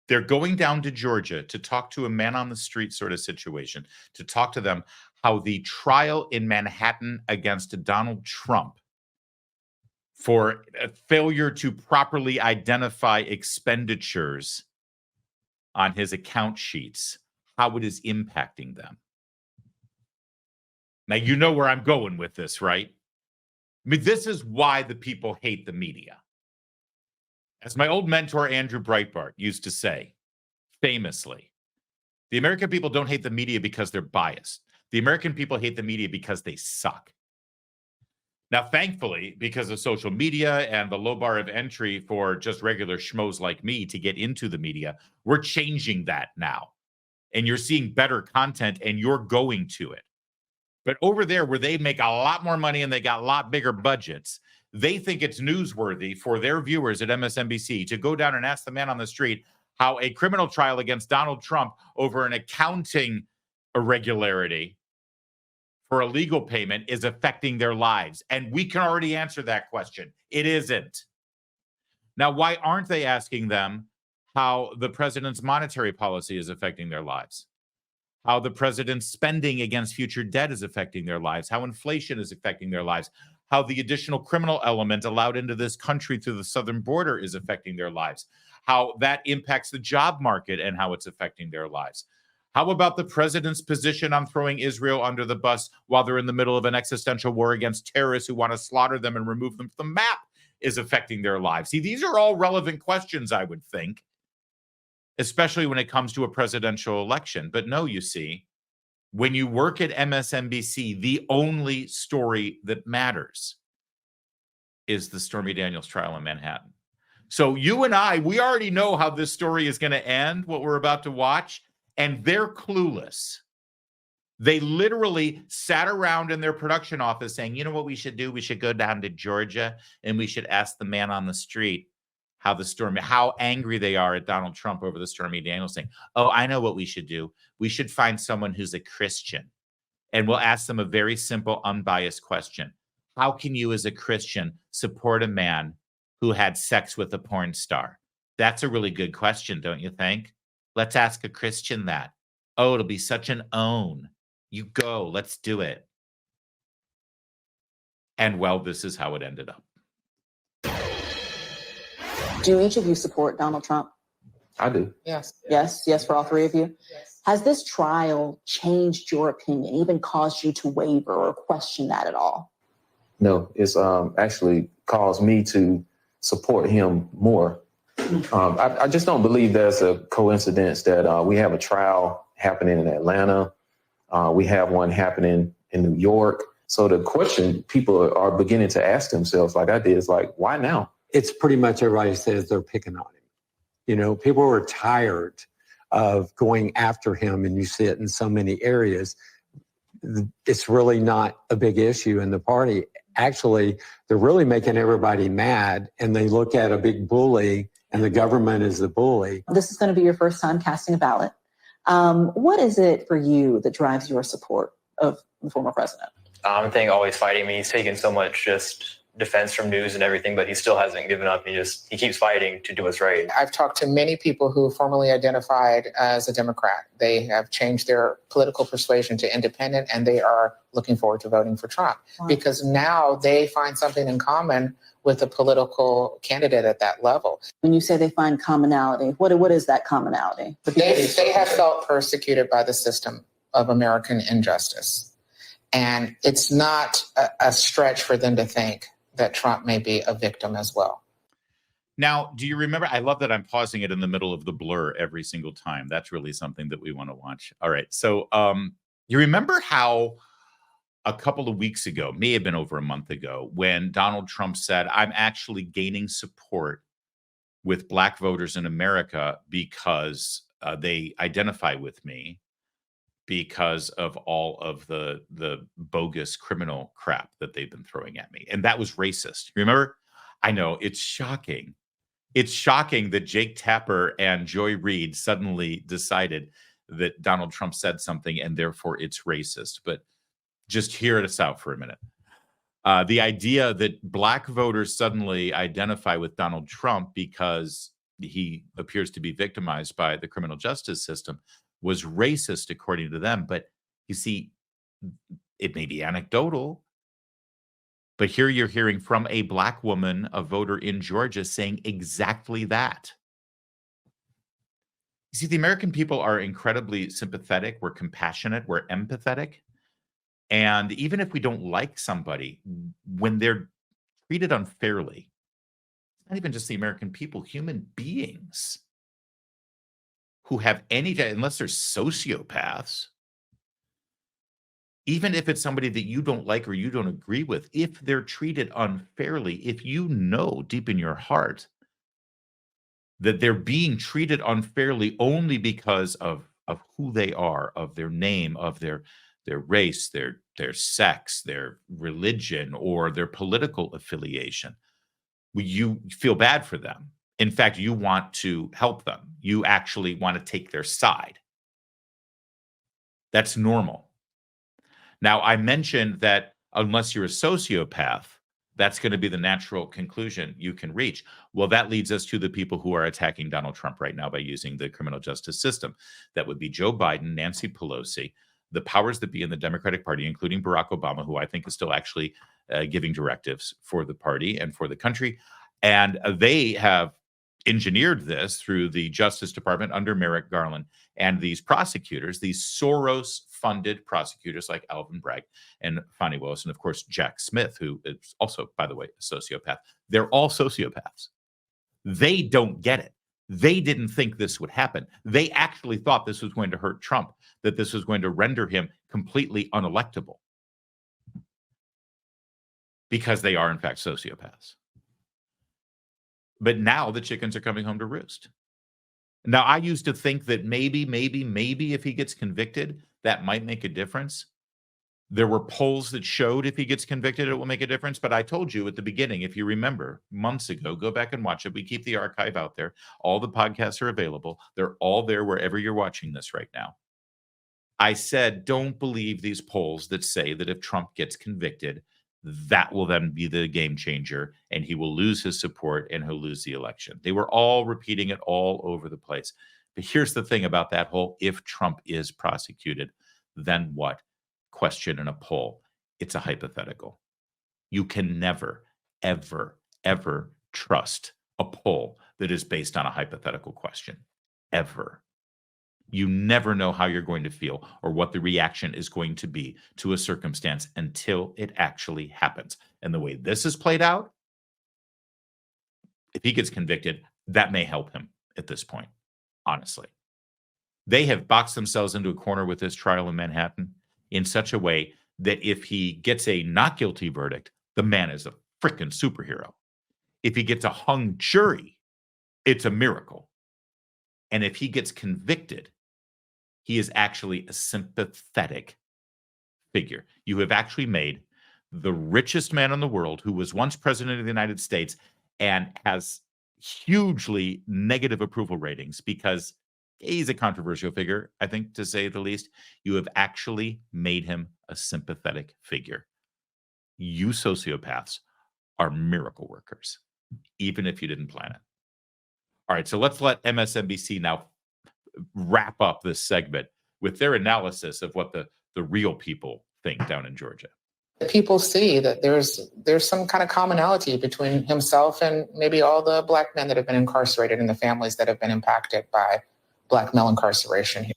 They're going down to Georgia to talk to a man on the street sort of situation, to talk to them how the trial in Manhattan against Donald Trump for a failure to properly identify expenditures on his account sheets, how it is impacting them. Now, you know where I'm going with this, right? I mean, this is why the people hate the media. As my old mentor, Andrew Breitbart, used to say, famously, the American people don't hate the media because they're biased. The American people hate the media because they suck. Now, thankfully, because of social media and the low bar of entry for just regular schmoes like me to get into the media, we're changing that now. And you're seeing better content and you're going to it. But over there where they make a lot more money and they got a lot bigger budgets, they think it's newsworthy for their viewers at MSNBC to go down and ask the man on the street how a criminal trial against Donald Trump over an accounting irregularity for a legal payment is affecting their lives. And we can already answer that question. It isn't. Now, why aren't they asking them how the president's monetary policy is affecting their lives? How the president's spending against future debt is affecting their lives? How inflation is affecting their lives? How the additional criminal element allowed into this country through the southern border is affecting their lives? How that impacts the job market and how it's affecting their lives? How about the president's position on throwing Israel under the bus while they're in the middle of an existential war against terrorists who want to slaughter them and remove them from the map is affecting their lives? See, these are all relevant questions, I would think, especially when it comes to a presidential election. But no, you see, when you work at MSNBC, the only story that matters is the Stormy Daniels trial in Manhattan. So you and I, we already know how this story is going to end, what we're about to watch. And they're clueless. They literally sat around in their production office saying, you know what we should do? We should go down to Georgia and we should ask the man on the street how angry they are at Donald Trump over the Stormy Daniels thing. Oh, I know what we should do. We should find someone who's a Christian. And we'll ask them a very simple, unbiased question. How can you as a Christian support a man who had sex with a porn star? That's a really good question, don't you think? Let's ask a Christian that. Oh, it'll be such an own. You go, let's do it. And well, this is how it ended up. Do each of you support Donald Trump? I do. Yes. Yes, for all 3 of you? Yes. Has this trial changed your opinion, even caused you to waver or question that at all? No, it's actually caused me to support him more. I just don't believe there's a coincidence that we have a trial happening in Atlanta. We have one happening in New York. So the question people are beginning to ask themselves, like I did, is like, why now? It's pretty much everybody says they're picking on him. You know, people are tired of going after him, and you see it in so many areas. It's really not a big issue in the party. Actually, they're really making everybody mad, and they look at a big bully, and the government is the bully. This is going to be your first time casting a ballot. What is it for you that drives your support of the former president? I think always fighting. I mean, he's taken so much just defense from news and everything, but he still hasn't given up. He keeps fighting to do what's right. I've talked to many people who formerly identified as a Democrat. They have changed their political persuasion to independent, and they are looking forward to voting for Trump. Wow. Because now they find something in common with a political candidate at that level. When you say they find commonality, what is that commonality? They have felt persecuted by the system of American injustice. And it's not a stretch for them to think that Trump may be a victim as well. Now, do you remember? I love that I'm pausing it in the middle of the blur every single time. That's really something that we want to watch. All right. So you remember how a couple of weeks ago, may have been over a month ago, when Donald Trump said, I'm actually gaining support with Black voters in America because they identify with me because of all of the bogus criminal crap that they've been throwing at me. And that was racist. Remember? I know, it's shocking. It's shocking that Jake Tapper and Joy Reid suddenly decided that Donald Trump said something and therefore it's racist. But just hear us out for a minute. The idea that Black voters suddenly identify with Donald Trump because he appears to be victimized by the criminal justice system was racist, according to them. But you see, it may be anecdotal, but here you're hearing from a Black woman, a voter in Georgia, saying exactly that. You see, the American people are incredibly sympathetic. We're compassionate. We're empathetic. And even if we don't like somebody, when they're treated unfairly, not even just the American people, human beings who have any, unless they're sociopaths, even if it's somebody that you don't like or you don't agree with, if they're treated unfairly, if you know deep in your heart that they're being treated unfairly only because of who they are, of their name, of their race, their sex, their religion, or their political affiliation, you feel bad for them. In fact, you want to help them. You actually want to take their side. That's normal. Now, I mentioned that unless you're a sociopath, that's going to be the natural conclusion you can reach. Well, that leads us to the people who are attacking Donald Trump right now by using the criminal justice system. That would be Joe Biden, Nancy Pelosi, the powers that be in the Democratic Party, including Barack Obama, who I think is still actually giving directives for the party and for the country. And they have engineered this through the Justice Department under Merrick Garland and these prosecutors, these Soros-funded prosecutors like Alvin Bragg and Fani Willis, and of course Jack Smith, who is also, by the way, a sociopath. They're all sociopaths. They don't get it. They didn't think this would happen. They actually thought this was going to hurt Trump, that this was going to render him completely unelectable, because they are, in fact, sociopaths. But now the chickens are coming home to roost. Now, I used to think that maybe if he gets convicted, that might make a difference. There were polls that showed if he gets convicted, it will make a difference. But I told you at the beginning, if you remember, months ago, go back and watch it. We keep the archive out there. All the podcasts are available. They're all there wherever you're watching this right now. I said, don't believe these polls that say that if Trump gets convicted, that will then be the game changer and he will lose his support and he'll lose the election. They were all repeating it all over the place. But here's the thing about that whole, if Trump is prosecuted, then what? Question in a poll. It's a hypothetical. You can never, ever, ever trust a poll that is based on a hypothetical question. Ever. You never know how you're going to feel or what the reaction is going to be to a circumstance until it actually happens. And the way this is played out, if he gets convicted, that may help him at this point, honestly. They have boxed themselves into a corner with this trial in Manhattan in such a way that if he gets a not guilty verdict, the man is a freaking superhero. If he gets a hung jury, it's a miracle. And if he gets convicted, he is actually a sympathetic figure. You have actually made the richest man in the world, who was once president of the United States and has hugely negative approval ratings because he's a controversial figure, I think, to say the least. You have actually made him a sympathetic figure. You sociopaths are miracle workers, even if you didn't plan it. All right, so let's let MSNBC now wrap up this segment with their analysis of what the real people think down in Georgia. People see that there's some kind of commonality between himself and maybe all the Black men that have been incarcerated and the families that have been impacted by Black male incarceration here.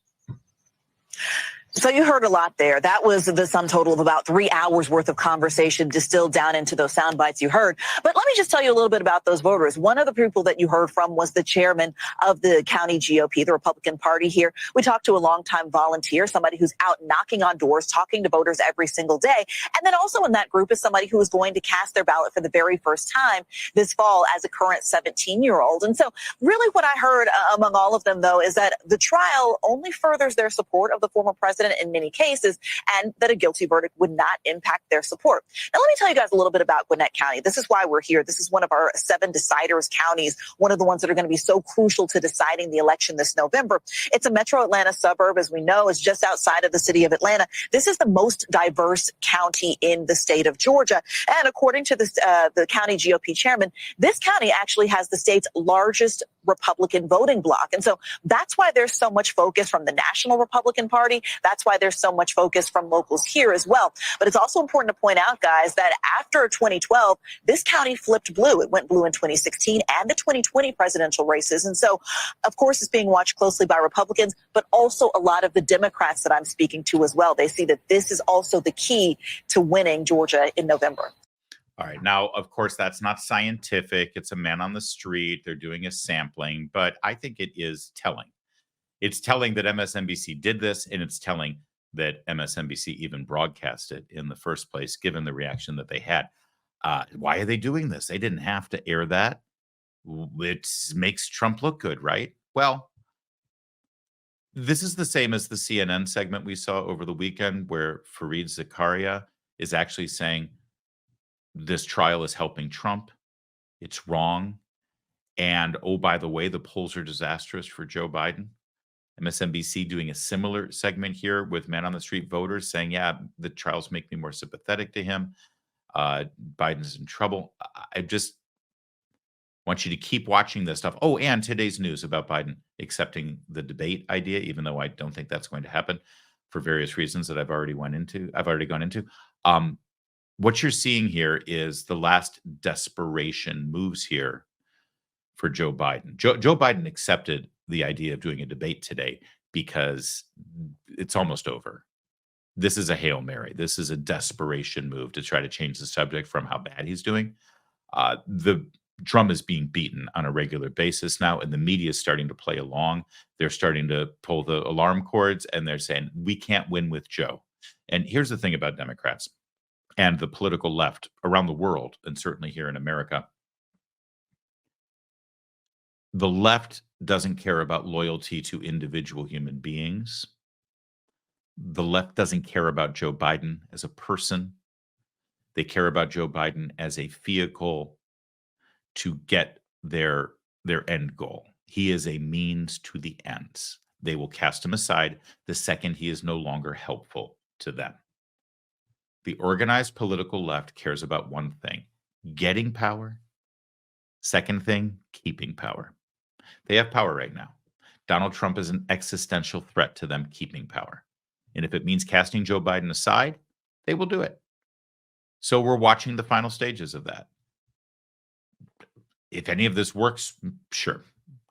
So you heard a lot there. That was the sum total of about 3 hours worth of conversation distilled down into those sound bites you heard. But let me just tell you a little bit about those voters. One of the people that you heard from was the chairman of the county GOP, the Republican Party here. We talked to a longtime volunteer, somebody who's out knocking on doors, talking to voters every single day. And then also in that group is somebody who is going to cast their ballot for the very first time this fall as a current 17-year-old. And so really what I heard among all of them, though, is that the trial only furthers their support of the former president in many cases, and that a guilty verdict would not impact their support. Now, let me tell you guys a little bit about Gwinnett County. This is why we're here. This is one of our 7 deciders counties, one of the ones that are going to be so crucial to deciding the election this November. It's a metro Atlanta suburb, as we know, is just outside of the city of Atlanta. This is the most diverse county in the state of Georgia. And according to the county GOP chairman, this county actually has the state's largest Republican voting bloc. And so that's why there's so much focus from the National Republican Party. That's why there's so much focus from locals here as well. But it's also important to point out, guys, that after 2012, this county flipped blue. It went blue in 2016 and the 2020 presidential races. And so, of course, it's being watched closely by Republicans, but also a lot of the Democrats that I'm speaking to as well. They see that this is also the key to winning Georgia in November. All right. Now, of course, that's not scientific. It's a man on the street. They're doing a sampling, but I think it is telling. It's telling that MSNBC did this, and it's telling that MSNBC even broadcast it in the first place, given the reaction that they had. Why are they doing this? They didn't have to air that. It makes Trump look good, right? Well, this is the same as the CNN segment we saw over the weekend where Fareed Zakaria is actually saying, this trial is helping Trump. It's wrong. And oh, by the way, the polls are disastrous for Joe Biden. MSNBC doing a similar segment here with man on the street voters saying, yeah, the trials make me more sympathetic to him. Biden's in trouble. I just want you to keep watching this stuff. Oh, and today's news about Biden accepting the debate idea, even though I don't think that's going to happen for various reasons that I've already gone into. What you're seeing here is the last desperation moves here for Joe Biden. Joe Biden accepted the idea of doing a debate today because it's almost over. This is a Hail Mary. This is a desperation move to try to change the subject from how bad he's doing. The drum is being beaten on a regular basis now, and the media is starting to play along. They're starting to pull the alarm cords, and they're saying, we can't win with Joe. And here's the thing about Democrats and the political left around the world, and certainly here in America. The left doesn't care about loyalty to individual human beings. The left doesn't care about Joe Biden as a person. They care about Joe Biden as a vehicle to get their end goal. He is a means to the ends. They will cast him aside the second he is no longer helpful to them. The organized political left cares about one thing: getting power. Second thing, keeping power. They have power right now. Donald Trump is an existential threat to them keeping power. And if it means casting Joe Biden aside, they will do it. So we're watching the final stages of that. If any of this works, sure,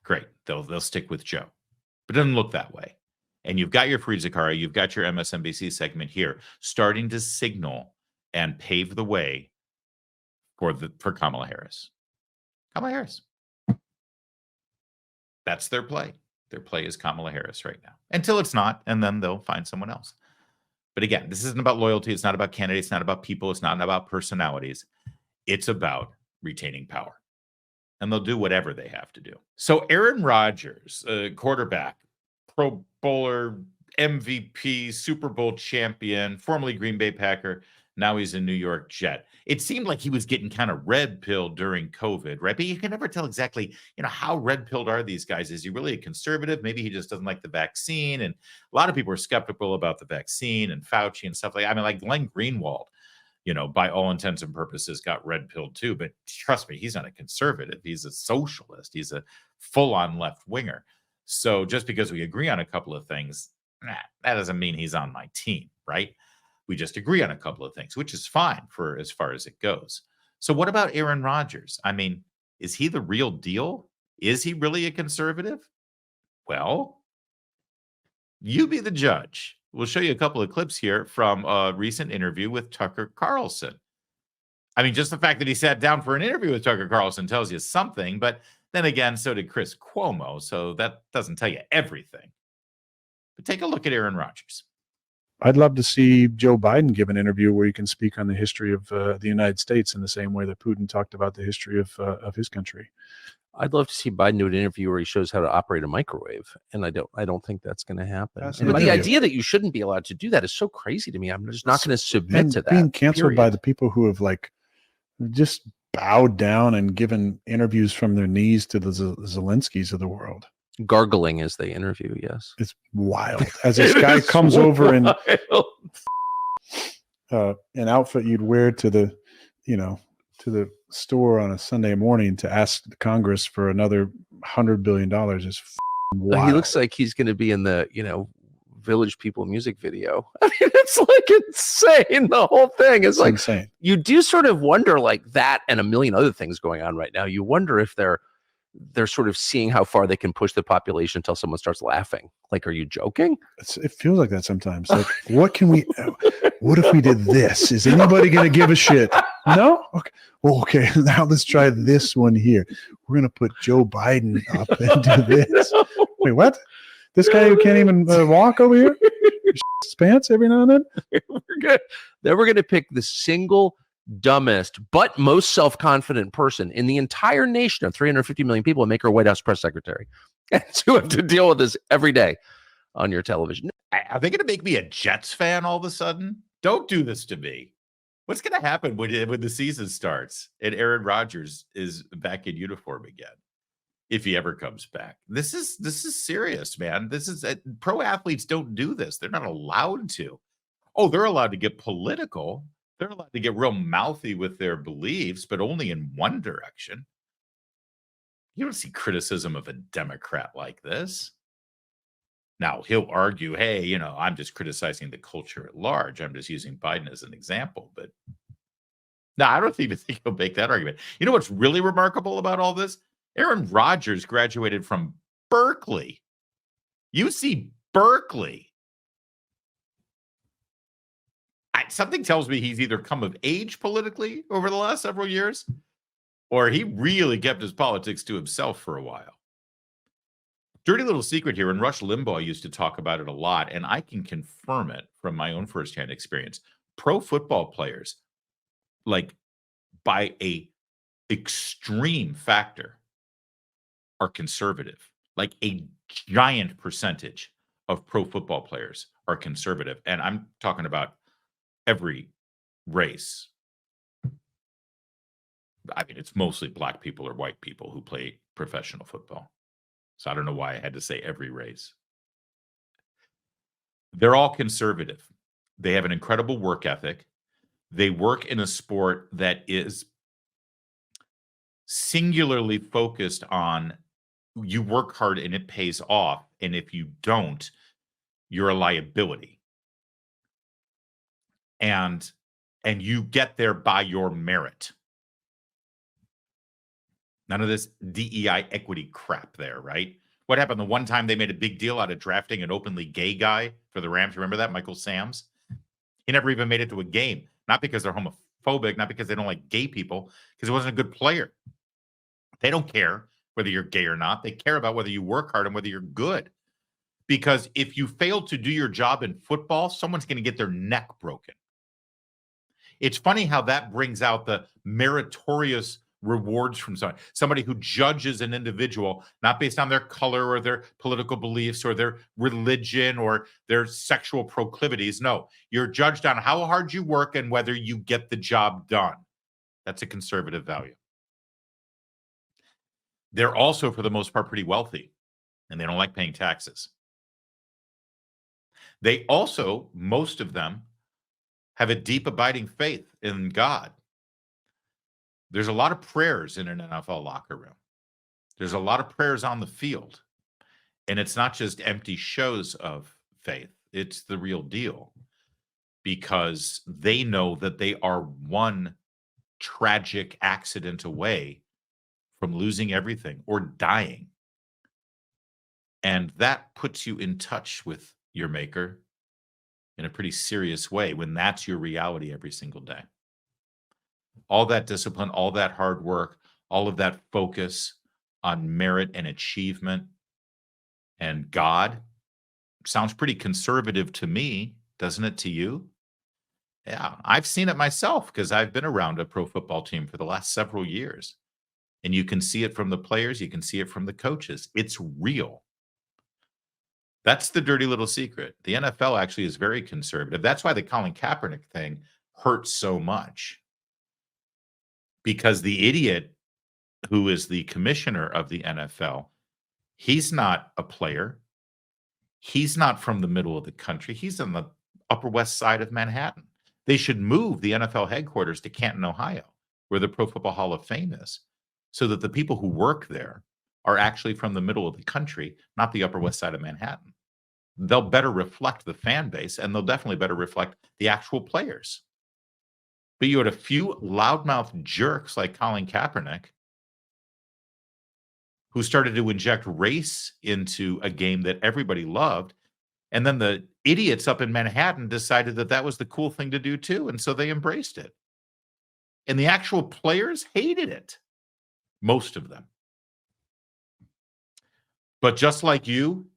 great. They'll stick with Joe. But it doesn't look that way. And you've got your Fareed Zakaria, you've got your MSNBC segment here, starting to signal and pave the way for Kamala Harris. Kamala Harris. That's their play. Their play is Kamala Harris right now. Until it's not, and then they'll find someone else. But again, this isn't about loyalty. It's not about candidates. It's not about people. It's not about personalities. It's about retaining power. And they'll do whatever they have to do. So Aaron Rodgers, a quarterback, Pro Bowler, MVP, Super Bowl champion, formerly Green Bay Packer. Now he's a New York Jet. It seemed like he was getting kind of red-pilled during COVID, right? But you can never tell exactly, how red-pilled are these guys? Is he really a conservative? Maybe he just doesn't like the vaccine. And a lot of people are skeptical about the vaccine and Fauci and stuff like Glenn Greenwald, by all intents and purposes, got red-pilled too. But trust me, he's not a conservative. He's a socialist. He's a full-on left-winger. So just because we agree on a couple of things, that doesn't mean he's on my team, right? We just agree on a couple of things, which is fine for as far as it goes. So what about Aaron Rodgers? I mean, is he the real deal? Is he really a conservative? Well, you be the judge. we'll show you a couple of clips here from a recent interview with Tucker Carlson. I mean, just the fact that he sat down for an interview with Tucker Carlson tells you something, but then again, so did Chris Cuomo, so that doesn't tell you everything. But take a look at Aaron Rodgers. I'd love to see Joe Biden give an interview where he can speak on the history of the United States in the same way that Putin talked about the history of his country. I'd love to see Biden do an interview where he shows how to operate a microwave, and I don't think that's going to happen. But the idea that you shouldn't be allowed to do that is so crazy to me. I'm just not going to submit to that. Being canceled by the people who have just bowed down and given interviews from their knees to the Zelenskys of the world. Gargling as they interview, yes. It's wild. As this guy comes over in an outfit you'd wear to the store on a Sunday morning to ask the Congress for another $100 billion is wild. He looks like he's going to be in the, Village People music video. I mean, it's insane. The whole thing is insane. You do sort of wonder that and a million other things going on right now. You wonder if they're sort of seeing how far they can push the population until someone starts laughing. Are you joking? It feels like that sometimes. What if we did this? Is anybody going to give a shit? No? Okay. Well, okay. Now let's try this one here. We're going to put Joe Biden up and do this. Wait, what? This guy who can't even walk over here? His pants every now and then? Then we're going to pick the single dumbest but most self-confident person in the entire nation of 350 million people and make her a White House press secretary. And you have to deal with this every day on your television. Are they going to make me a Jets fan all of a sudden? Don't do this to me. What's going to happen when the season starts and Aaron Rodgers is back in uniform again? If he ever comes back. This is serious, man. Pro athletes don't do this. They're not allowed to. Oh, they're allowed to get political. They're allowed to get real mouthy with their beliefs, but only in one direction. You don't see criticism of a Democrat like this. Now, he'll argue, hey, I'm just criticizing the culture at large. I'm just using Biden as an example. But no, I don't even think he'll make that argument. You know what's really remarkable about all this? Aaron Rodgers graduated from Berkeley, UC Berkeley. Something tells me he's either come of age politically over the last several years, or he really kept his politics to himself for a while. Dirty little secret here, and Rush Limbaugh used to talk about it a lot, and I can confirm it from my own firsthand experience. Pro football players, by a extreme factor, are conservative. A giant percentage of pro football players are conservative. And I'm talking about every race. I mean, it's mostly black people or white people who play professional football. So I don't know why I had to say every race. They're all conservative. They have an incredible work ethic. They work in a sport that is singularly focused on you work hard and it pays off. And if you don't, you're a liability. And you get there by your merit. None of this DEI equity crap there, right? What happened the one time they made a big deal out of drafting an openly gay guy for the Rams? Remember that? Michael Sams? He never even made it to a game. Not because they're homophobic, not because they don't like gay people, because he wasn't a good player. They don't care whether you're gay or not. They care about whether you work hard and whether you're good. Because if you fail to do your job in football, someone's going to get their neck broken. It's funny how that brings out the meritorious rewards from somebody who judges an individual not based on their color or their political beliefs or their religion or their sexual proclivities. No, you're judged on how hard you work and whether you get the job done. That's a conservative value. They're also, for the most part, pretty wealthy, and they don't like paying taxes. They also, most of them, have a deep, abiding faith in God. There's a lot of prayers in an NFL locker room. There's a lot of prayers on the field. And it's not just empty shows of faith. It's the real deal. Because they know that they are one tragic accident away from losing everything or dying. And that puts you in touch with your maker in a pretty serious way when that's your reality every single day. All that discipline, all that hard work, all of that focus on merit and achievement and God sounds pretty conservative to me, doesn't it to you? Yeah, I've seen it myself because I've been around a pro football team for the last several years. And you can see it from the players, you can see it from the coaches. It's real. That's the dirty little secret. The NFL actually is very conservative. That's why the Colin Kaepernick thing hurts so much. Because the idiot who is the commissioner of the NFL, he's not a player. He's not from the middle of the country. He's on the Upper West Side of Manhattan. They should move the NFL headquarters to Canton, Ohio, where the Pro Football Hall of Fame is, so that the people who work there are actually from the middle of the country, not the Upper West Side of Manhattan. They'll better reflect the fan base, and they'll definitely better reflect the actual players. But you had a few loudmouth jerks like Colin Kaepernick who started to inject race into a game that everybody loved. And then the idiots up in Manhattan decided that that was the cool thing to do too. And so they embraced it. And the actual players hated it. Most of them. But just like you,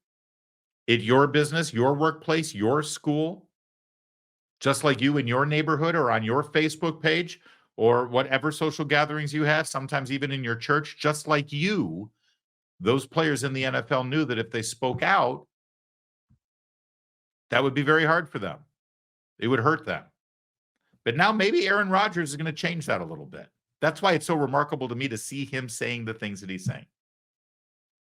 at your business, your workplace, your school, just like you in your neighborhood or on your Facebook page or whatever social gatherings you have, sometimes even in your church, just like you, those players in the NFL knew that if they spoke out, that would be very hard for them. It would hurt them. But now maybe Aaron Rodgers is going to change that a little bit. That's why it's so remarkable to me to see him saying the things that he's saying.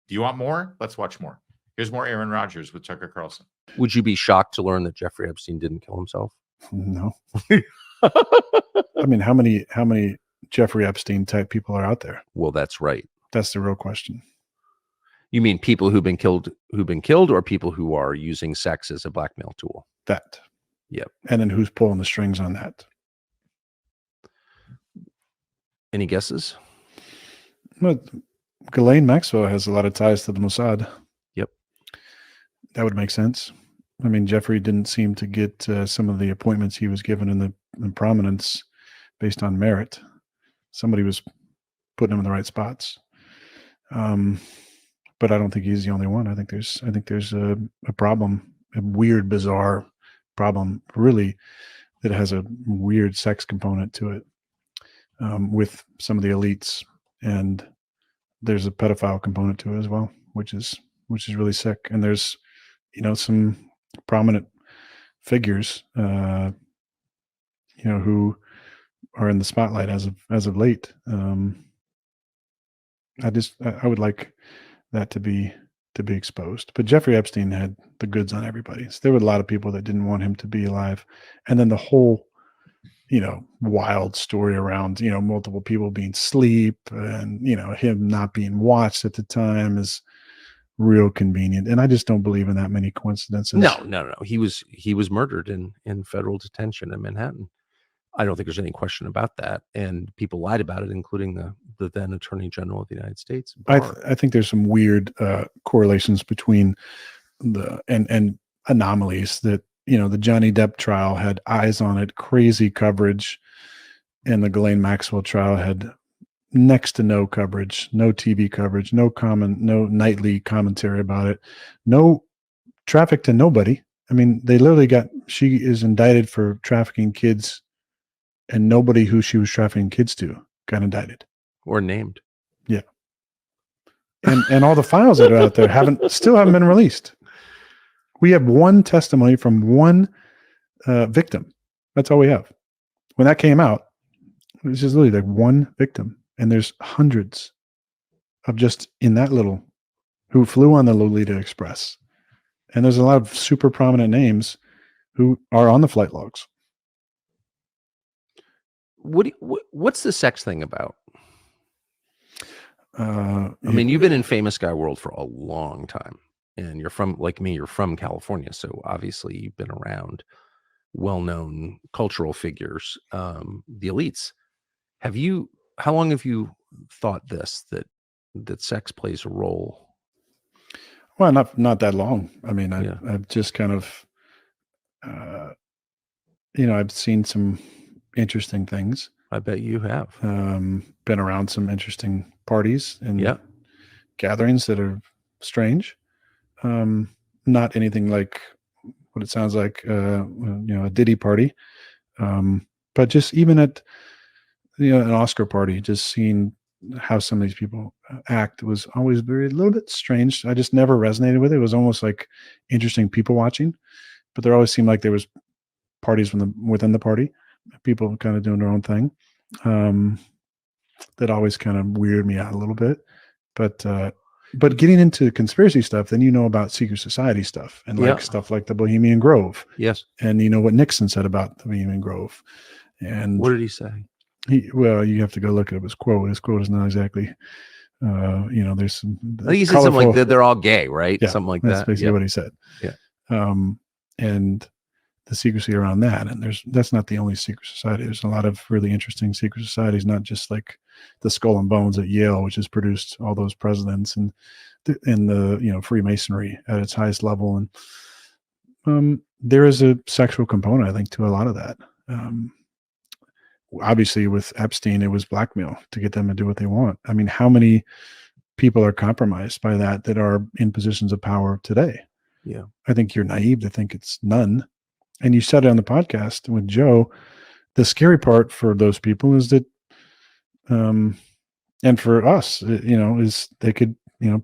Do you want more? Let's watch more. Here's more Aaron Rodgers with Tucker Carlson. Would you be shocked to learn that Jeffrey Epstein didn't kill himself? No. I mean, how many Jeffrey Epstein type people are out there? Well, that's right. That's the real question. You mean people who've been killed, or people who are using sex as a blackmail tool? That. Yep. And then who's pulling the strings on that? Any guesses? Well, Ghislaine Maxwell has a lot of ties to the Mossad. Yep. That would make sense. I mean, Jeffrey didn't seem to get some of the appointments he was given in prominence based on merit. Somebody was putting him in the right spots. But I don't think he's the only one. I think there's a problem, a weird, bizarre problem, really, that has a weird sex component to it with some of the elites, and there's a pedophile component to it as well, which is really sick. And there's, some prominent figures, who are in the spotlight as of late. I would like that to be exposed. But Jeffrey Epstein had the goods on everybody. So there were a lot of people that didn't want him to be alive. And then the whole, wild story around, multiple people being asleep and, him not being watched at the time is real convenient. And I just don't believe in that many coincidences. No. He was murdered in federal detention in Manhattan. I don't think there's any question about that. And people lied about it, including the then Attorney General of the United States. I think there's some weird correlations between and anomalies that, the Johnny Depp trial had eyes on it, crazy coverage, and the Ghislaine Maxwell trial had next to no coverage, no TV coverage, no nightly commentary about it, no traffic to nobody. I mean, they literally she is indicted for trafficking kids, and nobody who she was trafficking kids to got indicted or named. Yeah. And all the files that are out there still haven't been released. We have one testimony from one victim. That's all we have. When that came out, it was just literally like one victim. And there's hundreds of just in that little who flew on the Lolita Express. And there's a lot of super prominent names who are on the flight logs. What's the sex thing about? I mean, you've been in famous guy world for a long time, and you're from, like me, you're from California. So obviously you've been around well-known cultural figures, the elites. How long have you thought that sex plays a role? Well, not that long. I mean, I've just kind of I've seen some interesting things. I bet you have. Been around some interesting parties and gatherings that are strange. Not anything like what it sounds like, a Diddy party. But just even at, an Oscar party, just seeing how some of these people act was always a little bit strange. I just never resonated with it. It was almost like interesting people watching, but there always seemed like there was parties within the party, people kind of doing their own thing. That always kind of weirded me out a little bit. But getting into conspiracy stuff, then about secret society stuff and stuff like the Bohemian Grove. Yes. And what Nixon said about the Bohemian Grove. And what did he say? You have to go look at his quote. His quote is not exactly, there's some. I think he said something like that they're all gay, right? Yeah, something like that's that. basically Yeah. what he said. Yeah. And the secrecy around that, and that's not the only secret society. There's a lot of really interesting secret societies, not just like the Skull and Bones at Yale, which has produced all those presidents, and the Freemasonry at its highest level. And there is a sexual component, I think, to a lot of that. Obviously with Epstein, it was blackmail to get them to do what they want. I mean, how many people are compromised by that are in positions of power today? Yeah. I think you're naive to think it's none. And you said it on the podcast with Joe, the scary part for those people is that, and for us, is they could,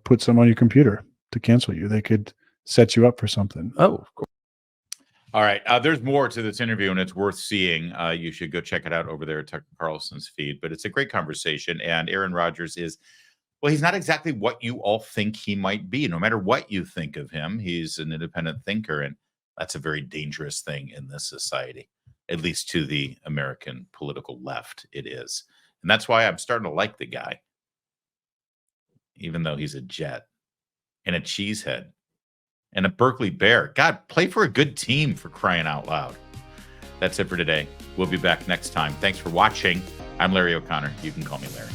put some on your computer to cancel you. They could set you up for something. Oh, of course. All right. There's more to this interview, and it's worth seeing. You should go check it out over there at Tucker Carlson's feed. But it's a great conversation. And Aaron Rodgers is, well, he's not exactly what you all think he might be. No matter what you think of him, he's an independent thinker. And that's a very dangerous thing in this society, at least to the American political left. It is. And that's why I'm starting to like the guy, even though he's a jet and a cheesehead. And a Berkeley Bear. God, play for a good team, for crying out loud. That's it for today. We'll be back next time. Thanks for watching. I'm Larry O'Connor. You can call me Larry.